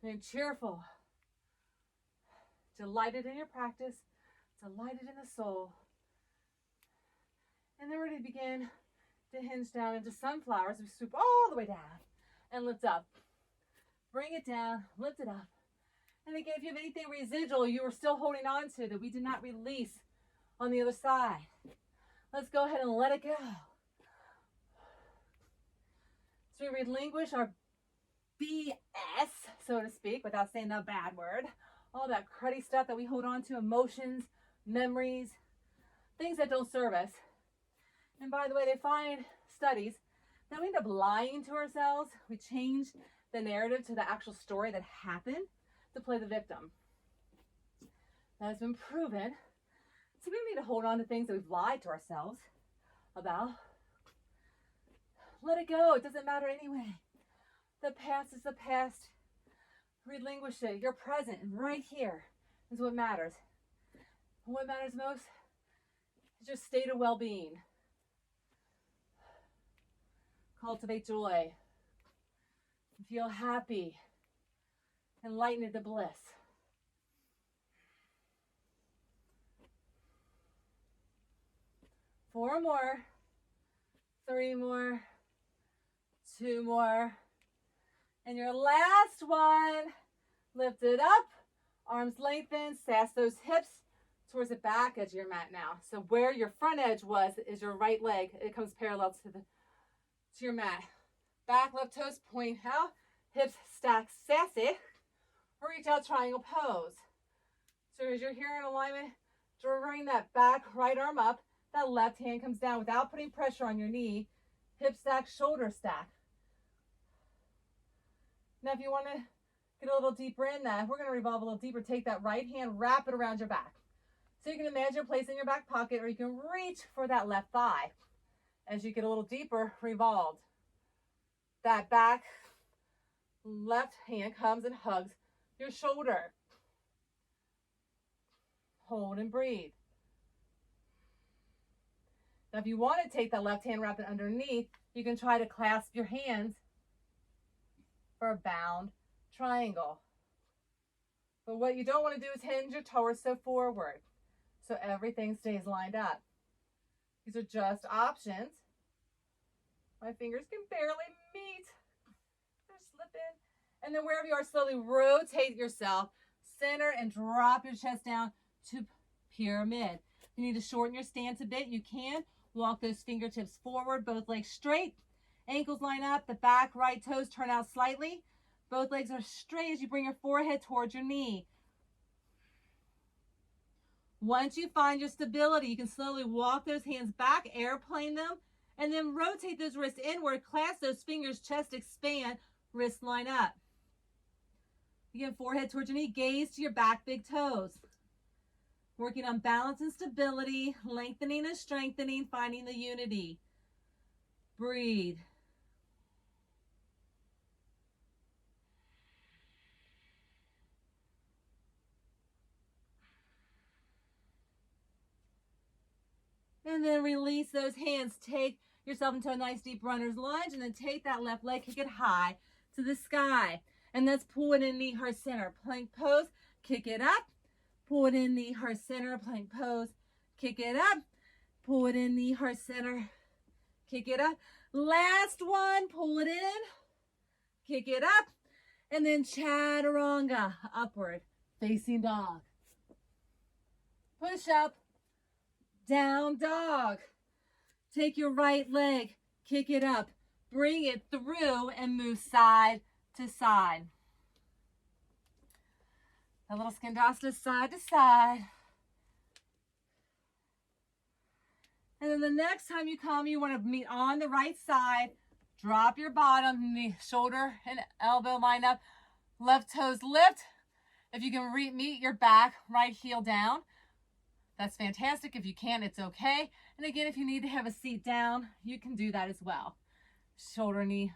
[SPEAKER 1] Being cheerful, delighted in your practice, delighted in the soul. And then we're going to begin to hinge down into sunflowers. We swoop all the way down and lift up. Bring it down, lift it up. And again, if you have anything residual you are still holding on to that we did not release on the other side, let's go ahead and let it go. So we relinquish our BS, so to speak, without saying the bad word. All that cruddy stuff that we hold on to, emotions, memories, things that don't serve us. And by the way, they find studies that we end up lying to ourselves. We change the narrative to the actual story that happened to play the victim. That has been proven So we don't need to hold on to things that we've lied to ourselves about. Let it go. It doesn't matter anyway. The past is the past. Relinquish it. You're present and right here is what matters. And what matters most is your state of well-being. Cultivate joy. Feel happy. Enlighten into bliss. Four more. Three more. Two more. And your last one. Lift it up. Arms lengthen. Sass those hips towards the back edge of your mat now. So where your front edge was is your right leg. It comes parallel to your mat. Back left toes point out. Hips stack sassy. Reach out, triangle pose. So as you're here in alignment, drawing that back right arm up, that left hand comes down without putting pressure on your knee. Hip stack, shoulder stack. Now if you want to get a little deeper in that, we're going to revolve a little deeper. Take that right hand, wrap it around your back. So you can imagine placing your back pocket, or you can reach for that left thigh. As you get a little deeper, revolved. That back left hand comes and hugs your shoulder. Hold and breathe. Now if you want to take that left hand, wrap it underneath, you can try to clasp your hands for a bound triangle. But what you don't want to do is hinge your torso forward, so everything stays lined up. These are just options. My fingers can barely meet. They're slipping. And then wherever you are, slowly rotate yourself, center, and drop your chest down to pyramid. If you need to shorten your stance a bit, you can. Walk those fingertips forward, both legs straight. Ankles line up, the back right toes turn out slightly. Both legs are straight as you bring your forehead towards your knee. Once you find your stability, you can slowly walk those hands back, airplane them, and then rotate those wrists inward, clasp those fingers, chest expand, wrists line up. Again, forehead towards your knee, gaze to your back, big toes. Working on balance and stability, lengthening and strengthening, finding the unity. Breathe. And then release those hands. Take yourself into a nice deep runner's lunge, and then take that left leg, kick it high to the sky. And let's pull it in knee heart center. Plank pose, kick it up. Pull it in knee heart center, plank pose, kick it up. Pull it in knee heart center, kick it up. Last one, pull it in, kick it up. And then chaturanga, upward facing dog. Push up, down dog. Take your right leg, kick it up, bring it through, and move side to side. A little skandhasta side to side. And then the next time you come, you want to meet on the right side. Drop your bottom, knee, shoulder and elbow line up. Left toes lift. If you can meet your back, right heel down, that's fantastic. If you can't, it's okay. And again, if you need to have a seat down, you can do that as well. Shoulder, knee,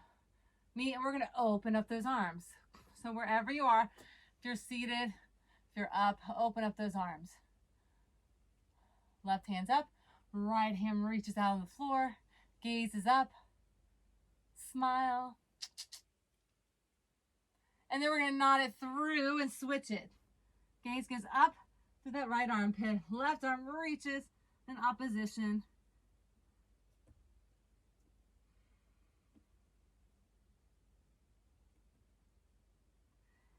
[SPEAKER 1] meet, and we're going to open up those arms. So wherever you are, if you're seated, if you're up, open up those arms. Left hand's up, right hand reaches out on the floor, gaze is up, smile. And then we're going to nod it through and switch it. Gaze goes up to that right armpit, left arm reaches in opposition.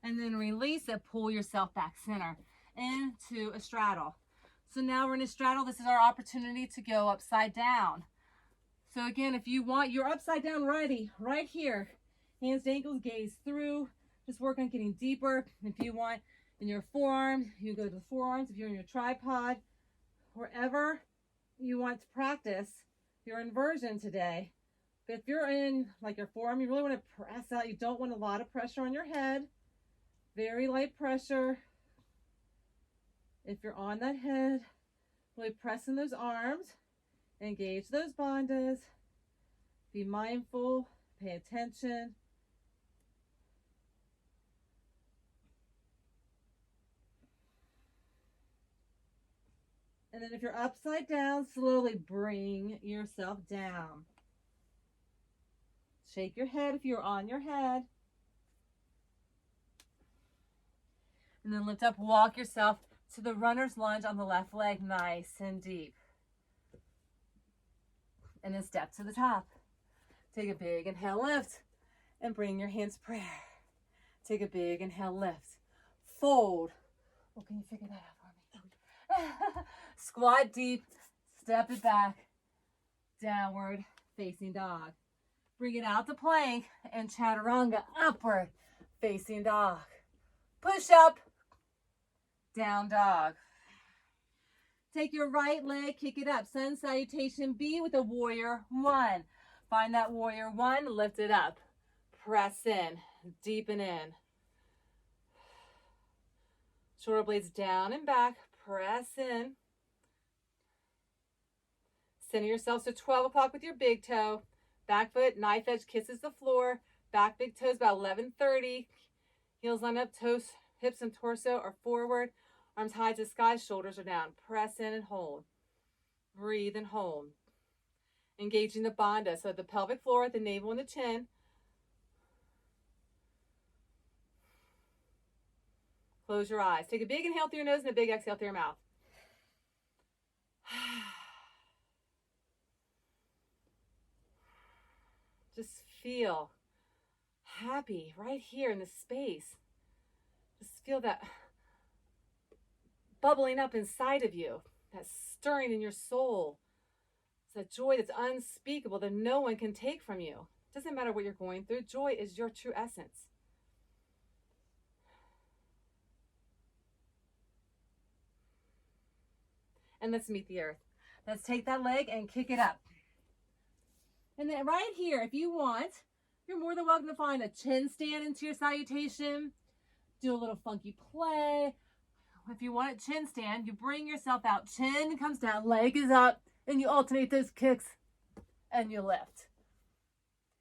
[SPEAKER 1] And then release it, pull yourself back center into a straddle. So now we're in a straddle. This is our opportunity to go upside down. So again, if you want, you're upside down ready, right here. Hands to ankles, gaze through. Just work on getting deeper. If you want in your forearms, you go to the forearms. If you're in your tripod, wherever you want to practice your inversion today. But if you're in like your forearm, you really want to press out. You don't want a lot of pressure on your head. Very light pressure. If you're on that head, Really press in those arms. Engage those bandhas. Be mindful. Pay attention. And then if you're upside down, slowly bring yourself down. Shake your head if you're on your head. And then lift up, walk yourself to the runner's lunge on the left leg, nice and deep. And then step to the top. Take a big inhale, lift, and bring your hands prayer. Take a big inhale, lift, fold. Oh, can you figure that out for me? Squat deep, step it back, downward facing dog. Bring it out to plank and chaturanga, upward facing dog. Push up, down dog. Take your right leg, kick it up. Sun salutation B with a warrior one. Find that warrior one, lift it up. Press in, deepen in. Shoulder blades down and back, press in. Center yourself to 12 o'clock with your big toe. Back foot, knife edge kisses the floor. Back big toes about 11:30. Heels line up, toes, hips and torso are forward. Arms high to the sky, shoulders are down. Press in and hold. Breathe and hold. Engaging the bandha, so the pelvic floor at the navel and the chin. Close your eyes. Take a big inhale through your nose and a big exhale through your mouth. Just feel happy right here in this space. Just feel that bubbling up inside of you, that stirring in your soul. It's a joy that's unspeakable that no one can take from you. It doesn't matter what you're going through. Joy is your true essence. And let's meet the earth. Let's take that leg and kick it up. And then right here, if you want, you're more than welcome to find a chin stand into your salutation. Do a little funky play. If you want a chin stand, you bring yourself out. Chin comes down, leg is up, and you alternate those kicks and you lift.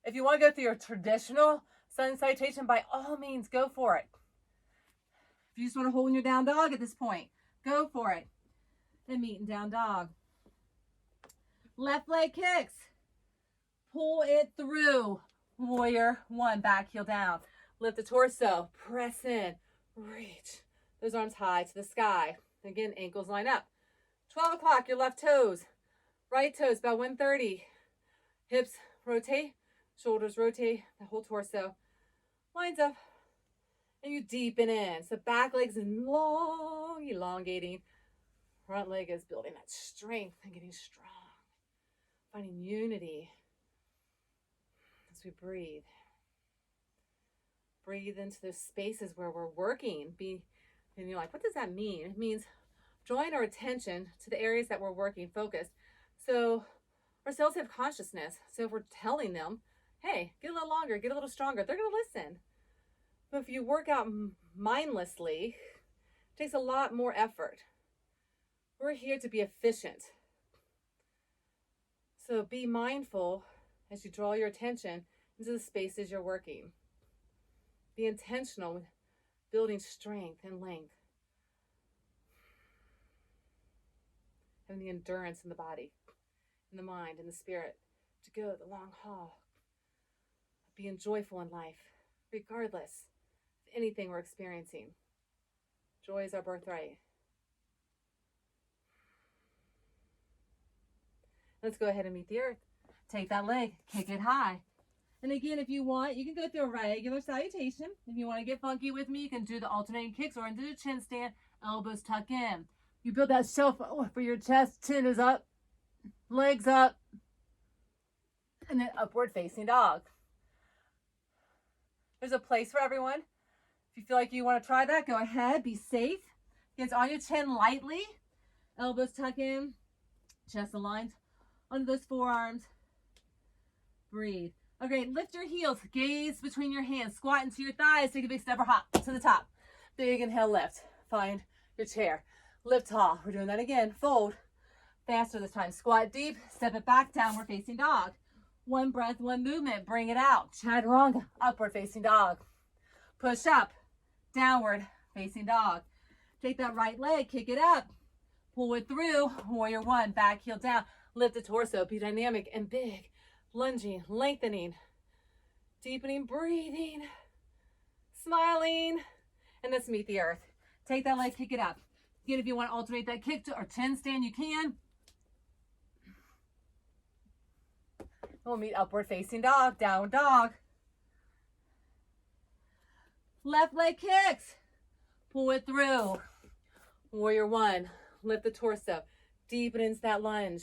[SPEAKER 1] If you want to go through your traditional sun salutation, by all means, go for it. If you just want to hold in your down dog at this point, go for it. And meet in down dog. Left leg kicks. Pull it through. Warrior one, back heel down. Lift the torso, press in, reach. Those arms high to the sky. Again, ankles line up. 12 o'clock, your left toes. Right toes about 1:30. Hips rotate, shoulders rotate, the whole torso lines up. And you deepen in. So back legs is long, elongating. Front leg is building that strength and getting strong. Finding unity as we breathe. Breathe into those spaces where we're working. And you're like, what does that mean? It means drawing our attention to the areas that we're working, focused. So our cells have consciousness. So if we're telling them, hey, get a little longer, get a little stronger, they're going to listen. But if you work out mindlessly, it takes a lot more effort. We're here to be efficient. So be mindful as you draw your attention into the spaces you're working. Be intentional with building strength and length. Having the endurance in the body, in the mind, in the spirit to go the long haul. Being joyful in life, regardless of anything we're experiencing. Joy is our birthright. Let's go ahead and meet the earth. Take that leg, kick it high. And again, if you want, you can go through a regular salutation. If you want to get funky with me, you can do the alternating kicks or into the chin stand, elbows tuck in. You build that shelf for your chest, chin is up, legs up, and then upward facing dog. There's a place for everyone. If you feel like you want to try that, go ahead, be safe. Hands on your chin lightly, elbows tuck in, chest aligned under those forearms. Breathe. Okay, lift your heels, gaze between your hands, squat into your thighs, take a big step or hop to the top. Big inhale, lift. Find your chair. Lift tall. We're doing that again. Fold. Faster this time. Squat deep, step it back, downward facing dog. One breath, one movement, bring it out. Chaturanga, upward facing dog. Push up, downward facing dog. Take that right leg, kick it up. Pull it through, warrior one, back heel down. Lift the torso, be dynamic and big. Lunging, lengthening, deepening, breathing, smiling. And let's meet the earth. Take that leg, kick it up. Again, if you want to alternate that kick to or chin stand, you can. We'll meet upward facing dog, downward dog. Left leg kicks. Pull it through. Warrior one. Lift the torso. Deepen into that lunge.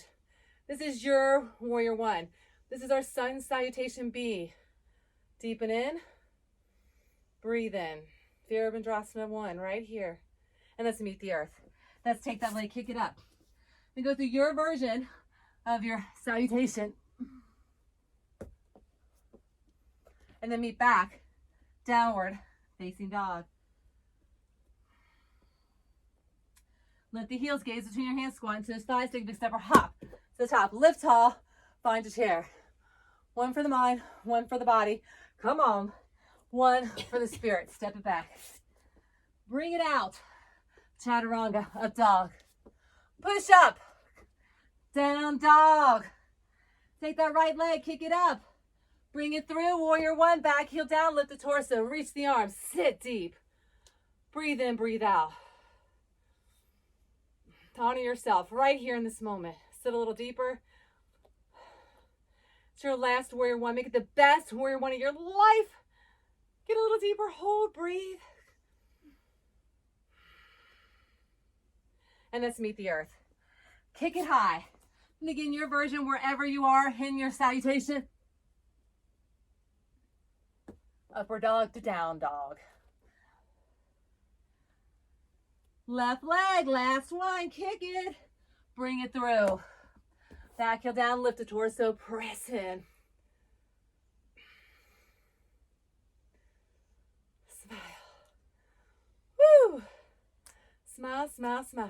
[SPEAKER 1] This is your warrior one. This is our sun salutation B. Deepen in. Breathe in. Virabhadrasana 1 right here. And let's meet the earth. Let's take that leg, kick it up. And go through your version of your salutation. And then meet back, downward facing dog. Lift the heels, gaze between your hands, squat into the thighs, take a big step or hop to the top. Lift tall, find a chair. One for the mind, one for the body. Come on. One for the spirit. Step it back. Bring it out. Chaturanga, up dog. Push up. Down dog. Take that right leg, kick it up. Bring it through, warrior one, back heel down, lift the torso, reach the arms, sit deep. Breathe in, breathe out. Honor yourself right here in this moment. Sit a little deeper. It's your last warrior one. Make it the best warrior one of your life. Get a little deeper, hold, breathe. And let's meet the earth. Kick it high. And again, your version, wherever you are in your salutation. Upward dog to down dog. Left leg, last one, kick it. Bring it through. Back heel down, lift the torso, press in. Smile. Woo! Smile, smile, smile.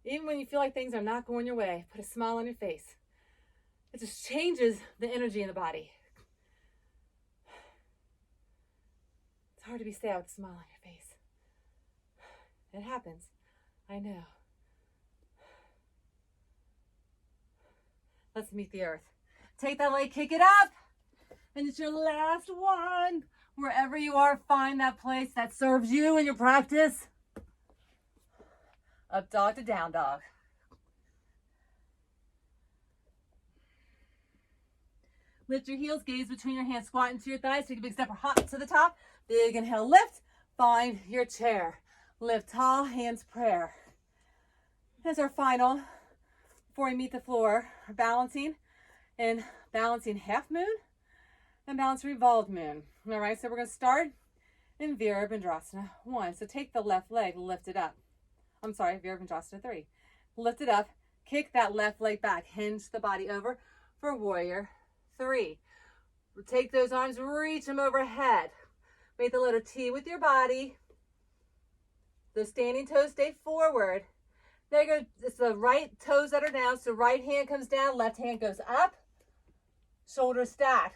[SPEAKER 1] Even when you feel like things are not going your way, put a smile on your face. It just changes the energy in the body. It's hard to be sad with a smile on your face. It happens. I know. Let's meet the earth. Take that leg, kick it up. And it's your last one. Wherever you are, find that place that serves you in your practice. Up dog to down dog. Lift your heels, gaze between your hands, squat into your thighs, take a big step or hop to the top. Big inhale, lift, find your chair. Lift tall, hands prayer. As our final, before we meet the floor, balancing half moon and balance revolved moon. All right, so we're going to start in Virabhadrasana 1. So take the left leg, lift it up. I'm sorry, Virabhadrasana 3. Lift it up, kick that left leg back, hinge the body over for warrior 3. Take those arms, reach them overhead. Make the letter T with your body. The standing toes stay forward. There you go. It's the right toes that are down. So right hand comes down, left hand goes up. Shoulders stack.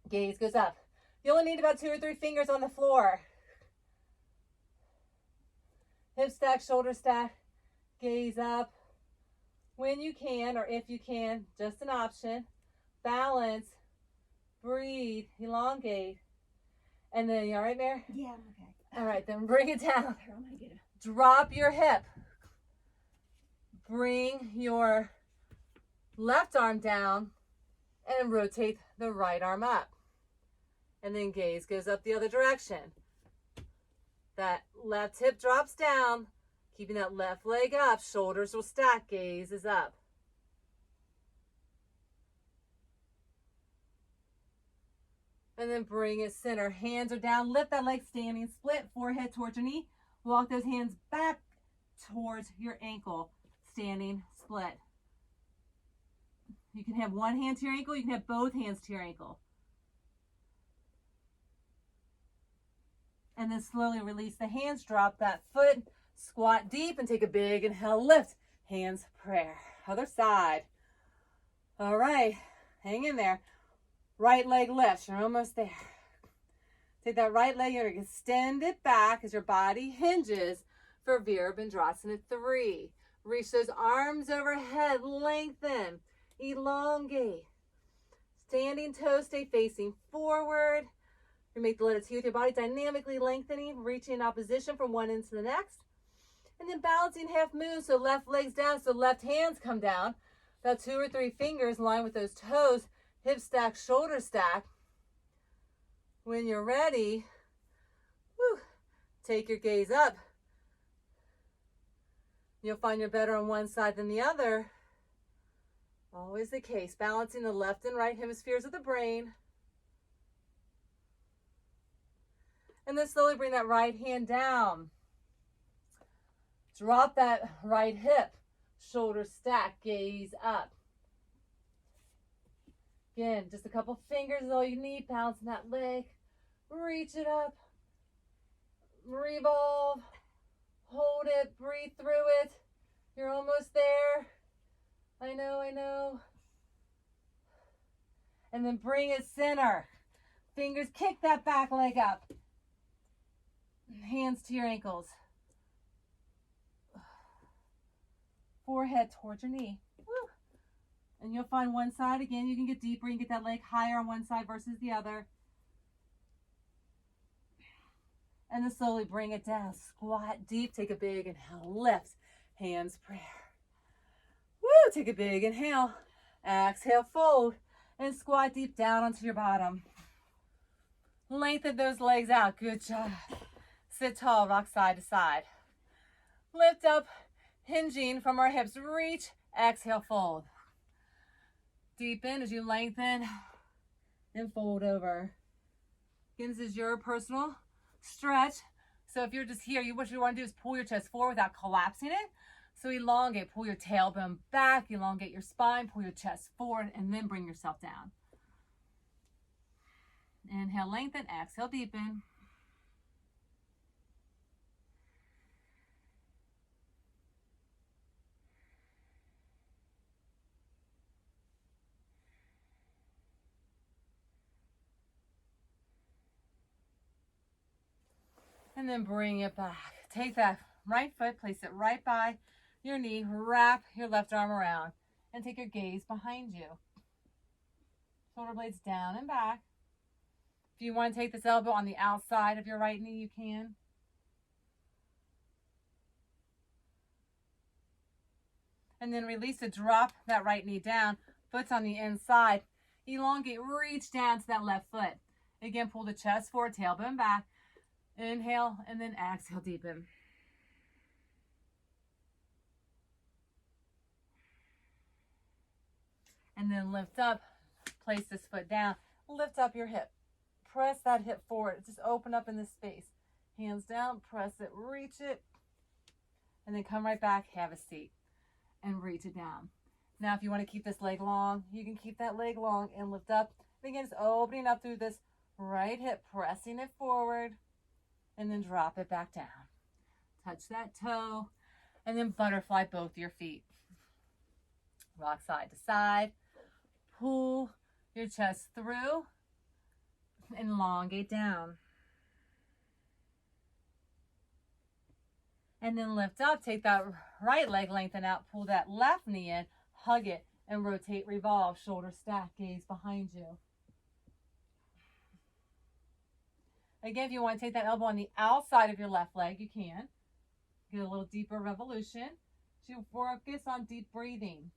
[SPEAKER 1] Gaze goes up. You only need about 2 or 3 fingers on the floor. Hip stack, shoulder stack. Gaze up. When you can, or if you can, just an option. Balance. Breathe. Elongate. And then, you all right, Mare?
[SPEAKER 3] Yeah, I'm okay.
[SPEAKER 1] All right, then bring it down.
[SPEAKER 3] I'm gonna get it.
[SPEAKER 1] Drop your hip. Bring your left arm down and rotate the right arm up. And then gaze goes up the other direction. That left hip drops down, keeping that left leg up. Shoulders will stack, gaze is up. And then bring it center. Hands are down. Lift that leg standing. Split forehead towards your knee. Walk those hands back towards your ankle. Standing split. You can have one hand to your ankle. You can have both hands to your ankle. And then slowly release the hands. Drop that foot Squat deep and take a big inhale, lift. Hands, prayer. Other side. All right, hang in there. Right leg lifts, you're almost there. Take that right leg, you're gonna extend it back as your body hinges for Virabhadrasana 3. Reach those arms overhead, lengthen, elongate. Standing toes stay facing forward. You make the letter T with your body dynamically lengthening, reaching in opposition from one end to the next. And then balancing half moon, so left leg's down, so left hands come down. About 2 or 3 fingers in line with those toes, hip stack, shoulder stack. When you're ready, take your gaze up. You'll find you're better on one side than the other. Always the case, balancing the left and right hemispheres of the brain. And then slowly bring that right hand down. Drop that right hip, shoulder stack, gaze up. Again, just a couple fingers is all you need, balancing that leg. Reach it up, revolve, hold it, breathe through it. You're almost there. I know. And then bring it center. Fingers, kick that back leg up. Hands to your ankles. Forehead towards your knee. Woo. And you'll find one side again. You can get deeper. You can get that leg higher on one side versus the other. And then slowly bring it down. Squat deep. Take a big inhale. Lift. Hands, prayer. Woo. Take a big inhale. Exhale, fold. And squat deep down onto your bottom. Lengthen those legs out. Good job. Sit tall. Rock side to side. Lift up. Hinging from our hips. Reach. Exhale, fold. Deepen as you lengthen and fold over. Again, this is your personal stretch. So if you're just here, what you want to do is pull your chest forward without collapsing it. So elongate, pull your tailbone back, elongate your spine, pull your chest forward, and then bring yourself down. Inhale, lengthen, exhale, deepen. And then bring it back. Take that right foot, place it right by your knee, wrap your left arm around, and take your gaze behind you. Shoulder blades down and back. If you want to take this elbow on the outside of your right knee, you can. And then release to drop that right knee down. Foot's on the inside. Elongate, reach down to that left foot. Again, pull the chest forward, tailbone back. Inhale, and then exhale, deepen. And then lift up, place this foot down, lift up your hip. Press that hip forward, just open up in this space. Hands down, press it, reach it, and then come right back, have a seat, and reach it down. Now, if you want to keep this leg long, you can keep that leg long and lift up. Again, just opening up through this right hip, pressing it forward, and then drop it back down. Touch that toe, and then butterfly both your feet. Rock side to side. Pull your chest through and elongate down. And then lift up, take that right leg, lengthen out, pull that left knee in, hug it, and rotate, revolve, shoulder stack, gaze behind you. Again, if you want to take that elbow on the outside of your left leg, you can. Get a little deeper revolution. So you focus on deep breathing.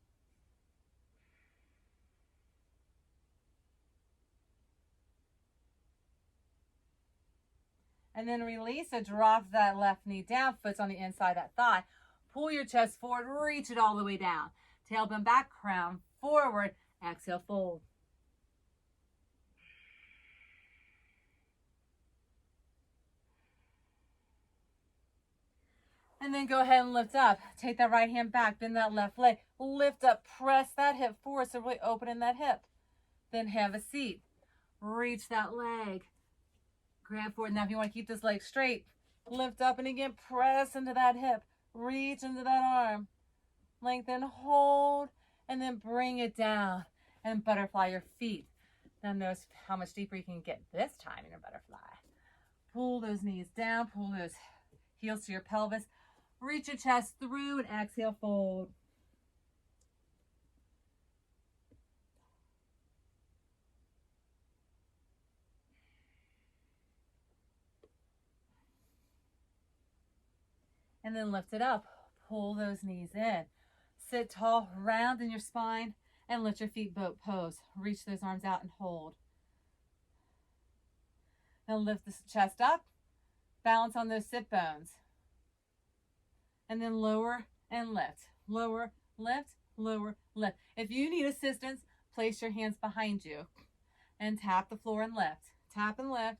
[SPEAKER 1] And then release, so drop that left knee down, foot's on the inside of that thigh. Pull your chest forward, reach it all the way down. Tailbone back, crown forward, exhale, fold. And then go ahead and lift up. Take that right hand back, bend that left leg. Lift up, press that hip forward, so really opening that hip. Then have a seat. Reach that leg. Grab forward. Now, if you want to keep this leg straight, Lift up, and again, press into that hip. Reach into that arm. Lengthen, hold, and then bring it down. And butterfly your feet. Now notice how much deeper you can get this time in your butterfly. Pull those knees down. Pull those heels to your pelvis. Reach your chest through and exhale, fold. And then lift it up. Pull those knees in. Sit tall, round in your spine, and let your feet boat pose. Reach those arms out and hold. Now lift the chest up. Balance on those sit bones. And then lower and lift. Lower, lift, lower, lift. If you need assistance, place your hands behind you and tap the floor and lift. Tap and lift,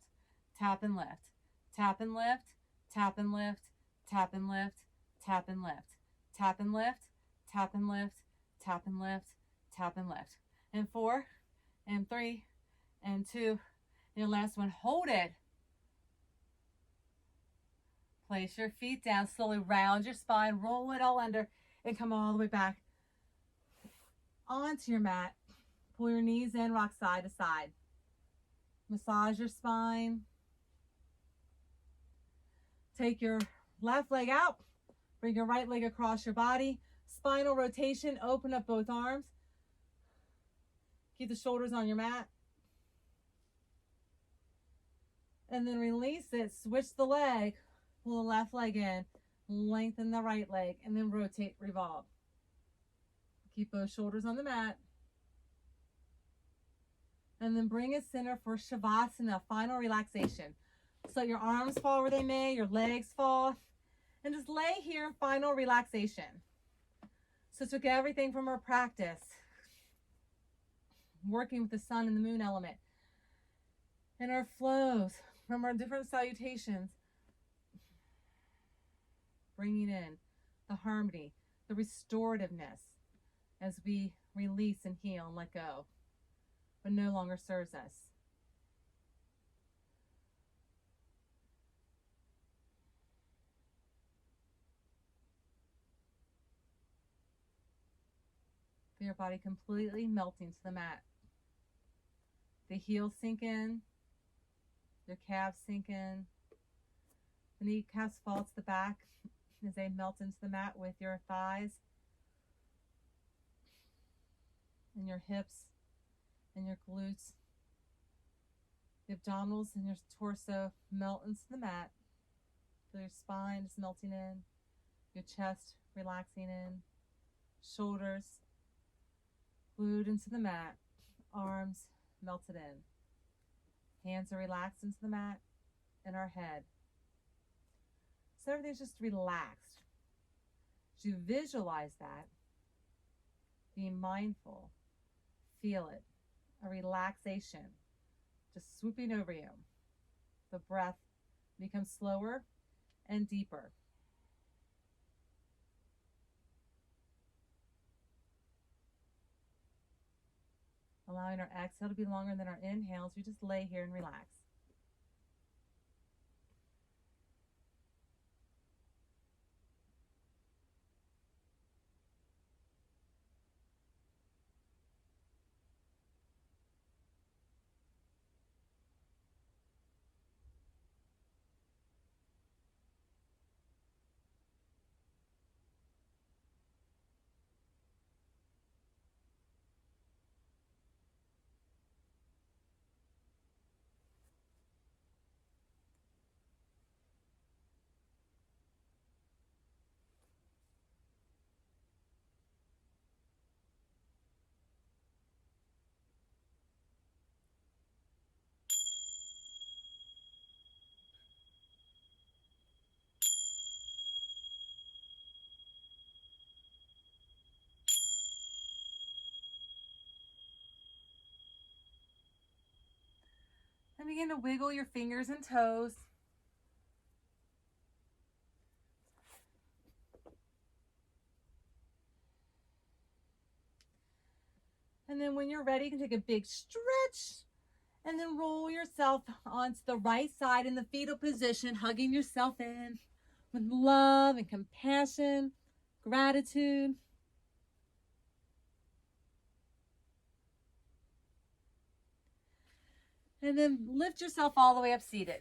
[SPEAKER 1] tap and lift, tap and lift, tap and lift, tap and lift, tap and lift, tap and lift, tap and lift, tap and lift, tap and lift. And 4, and 3, and 2, and your last one. Hold it. Place your feet down, slowly round your spine, roll it all under, and come all the way back onto your mat. Pull your knees in, rock side to side. Massage your spine. Take your left leg out. Bring your right leg across your body. Spinal rotation. Open up both arms. Keep the shoulders on your mat. And then release it. Switch the leg. Pull the left leg in. Lengthen the right leg. And then rotate, revolve. Keep both shoulders on the mat. And then bring it center for Shavasana, final relaxation. So let your arms fall where they may, your legs fall. And just lay here in final relaxation. So took everything from our practice, working with the sun and the moon element, and our flows from our different salutations, bringing in the harmony, the restorativeness as we release and heal and let go, but no longer serves us. Feel your body completely melting to the mat. The heels sink in, your calves sink in, the kneecaps fall to the back as they melt into the mat with your thighs and your hips and your glutes. The abdominals and your torso melt into the mat. Feel your spine is melting in, your chest relaxing in, shoulders glued into the mat, arms melted in. Hands are relaxed into the mat and our head. So everything's just relaxed. As you visualize that, be mindful, feel it, a relaxation just swooping over you. The breath becomes slower and deeper. Allowing our exhale to be longer than our inhales, we just lay here and relax. And begin to wiggle your fingers and toes. And then when you're ready, you can take a big stretch And then roll yourself onto the right side in the fetal position, hugging yourself in with love and compassion, gratitude. And then lift yourself all the way up seated.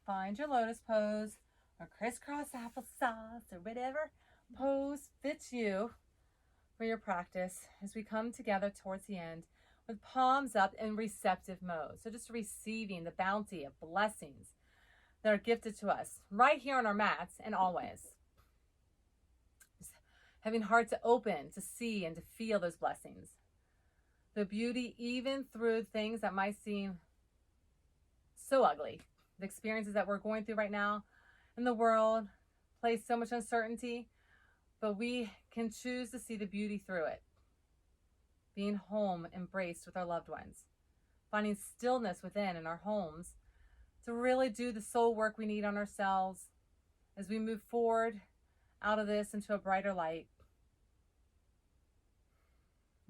[SPEAKER 1] Find your lotus pose or crisscross applesauce or whatever pose fits you for your practice as we come together towards the end with palms up in receptive mode. So just receiving the bounty of blessings that are gifted to us right here on our mats and always. Just having heart to open, to see and to feel those blessings. The beauty even through things that might seem so ugly. The experiences that we're going through right now in the world place so much uncertainty, but we can choose to see the beauty through it. Being home, embraced with our loved ones. Finding stillness within in our homes to really do the soul work we need on ourselves as we move forward out of this into a brighter light.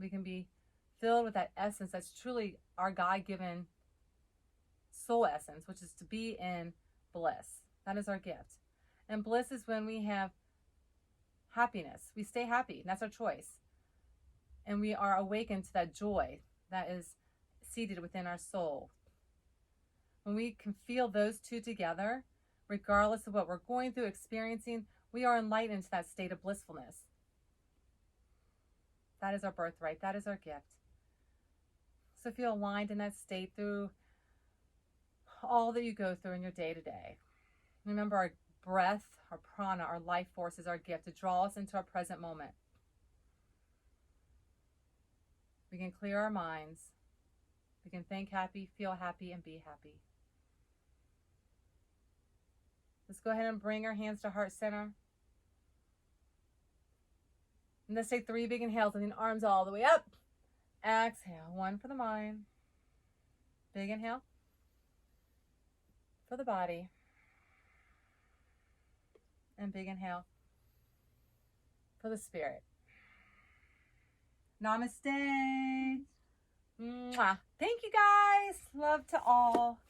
[SPEAKER 1] We can be filled with that essence that's truly our God-given soul essence, which is to be in bliss. That is our gift. And bliss is when we have happiness. We stay happy, and that's our choice. And we are awakened to that joy that is seated within our soul. When we can feel those two together, regardless of what we're going through, experiencing, we are enlightened to that state of blissfulness. That is our birthright. That is our gift. So feel aligned in that state through all that you go through in your day-to-day. Remember, our breath, our prana, our life force is our gift to draw us into our present moment. We can clear our minds. We can think happy, feel happy, and be happy. Let's go ahead and bring our hands to heart center. And let's take 3 big inhales, and then arms all the way up. Exhale, 1 for the mind. Big inhale for the body. And big inhale for the spirit. Namaste. Mwah. Thank you guys. Love to all.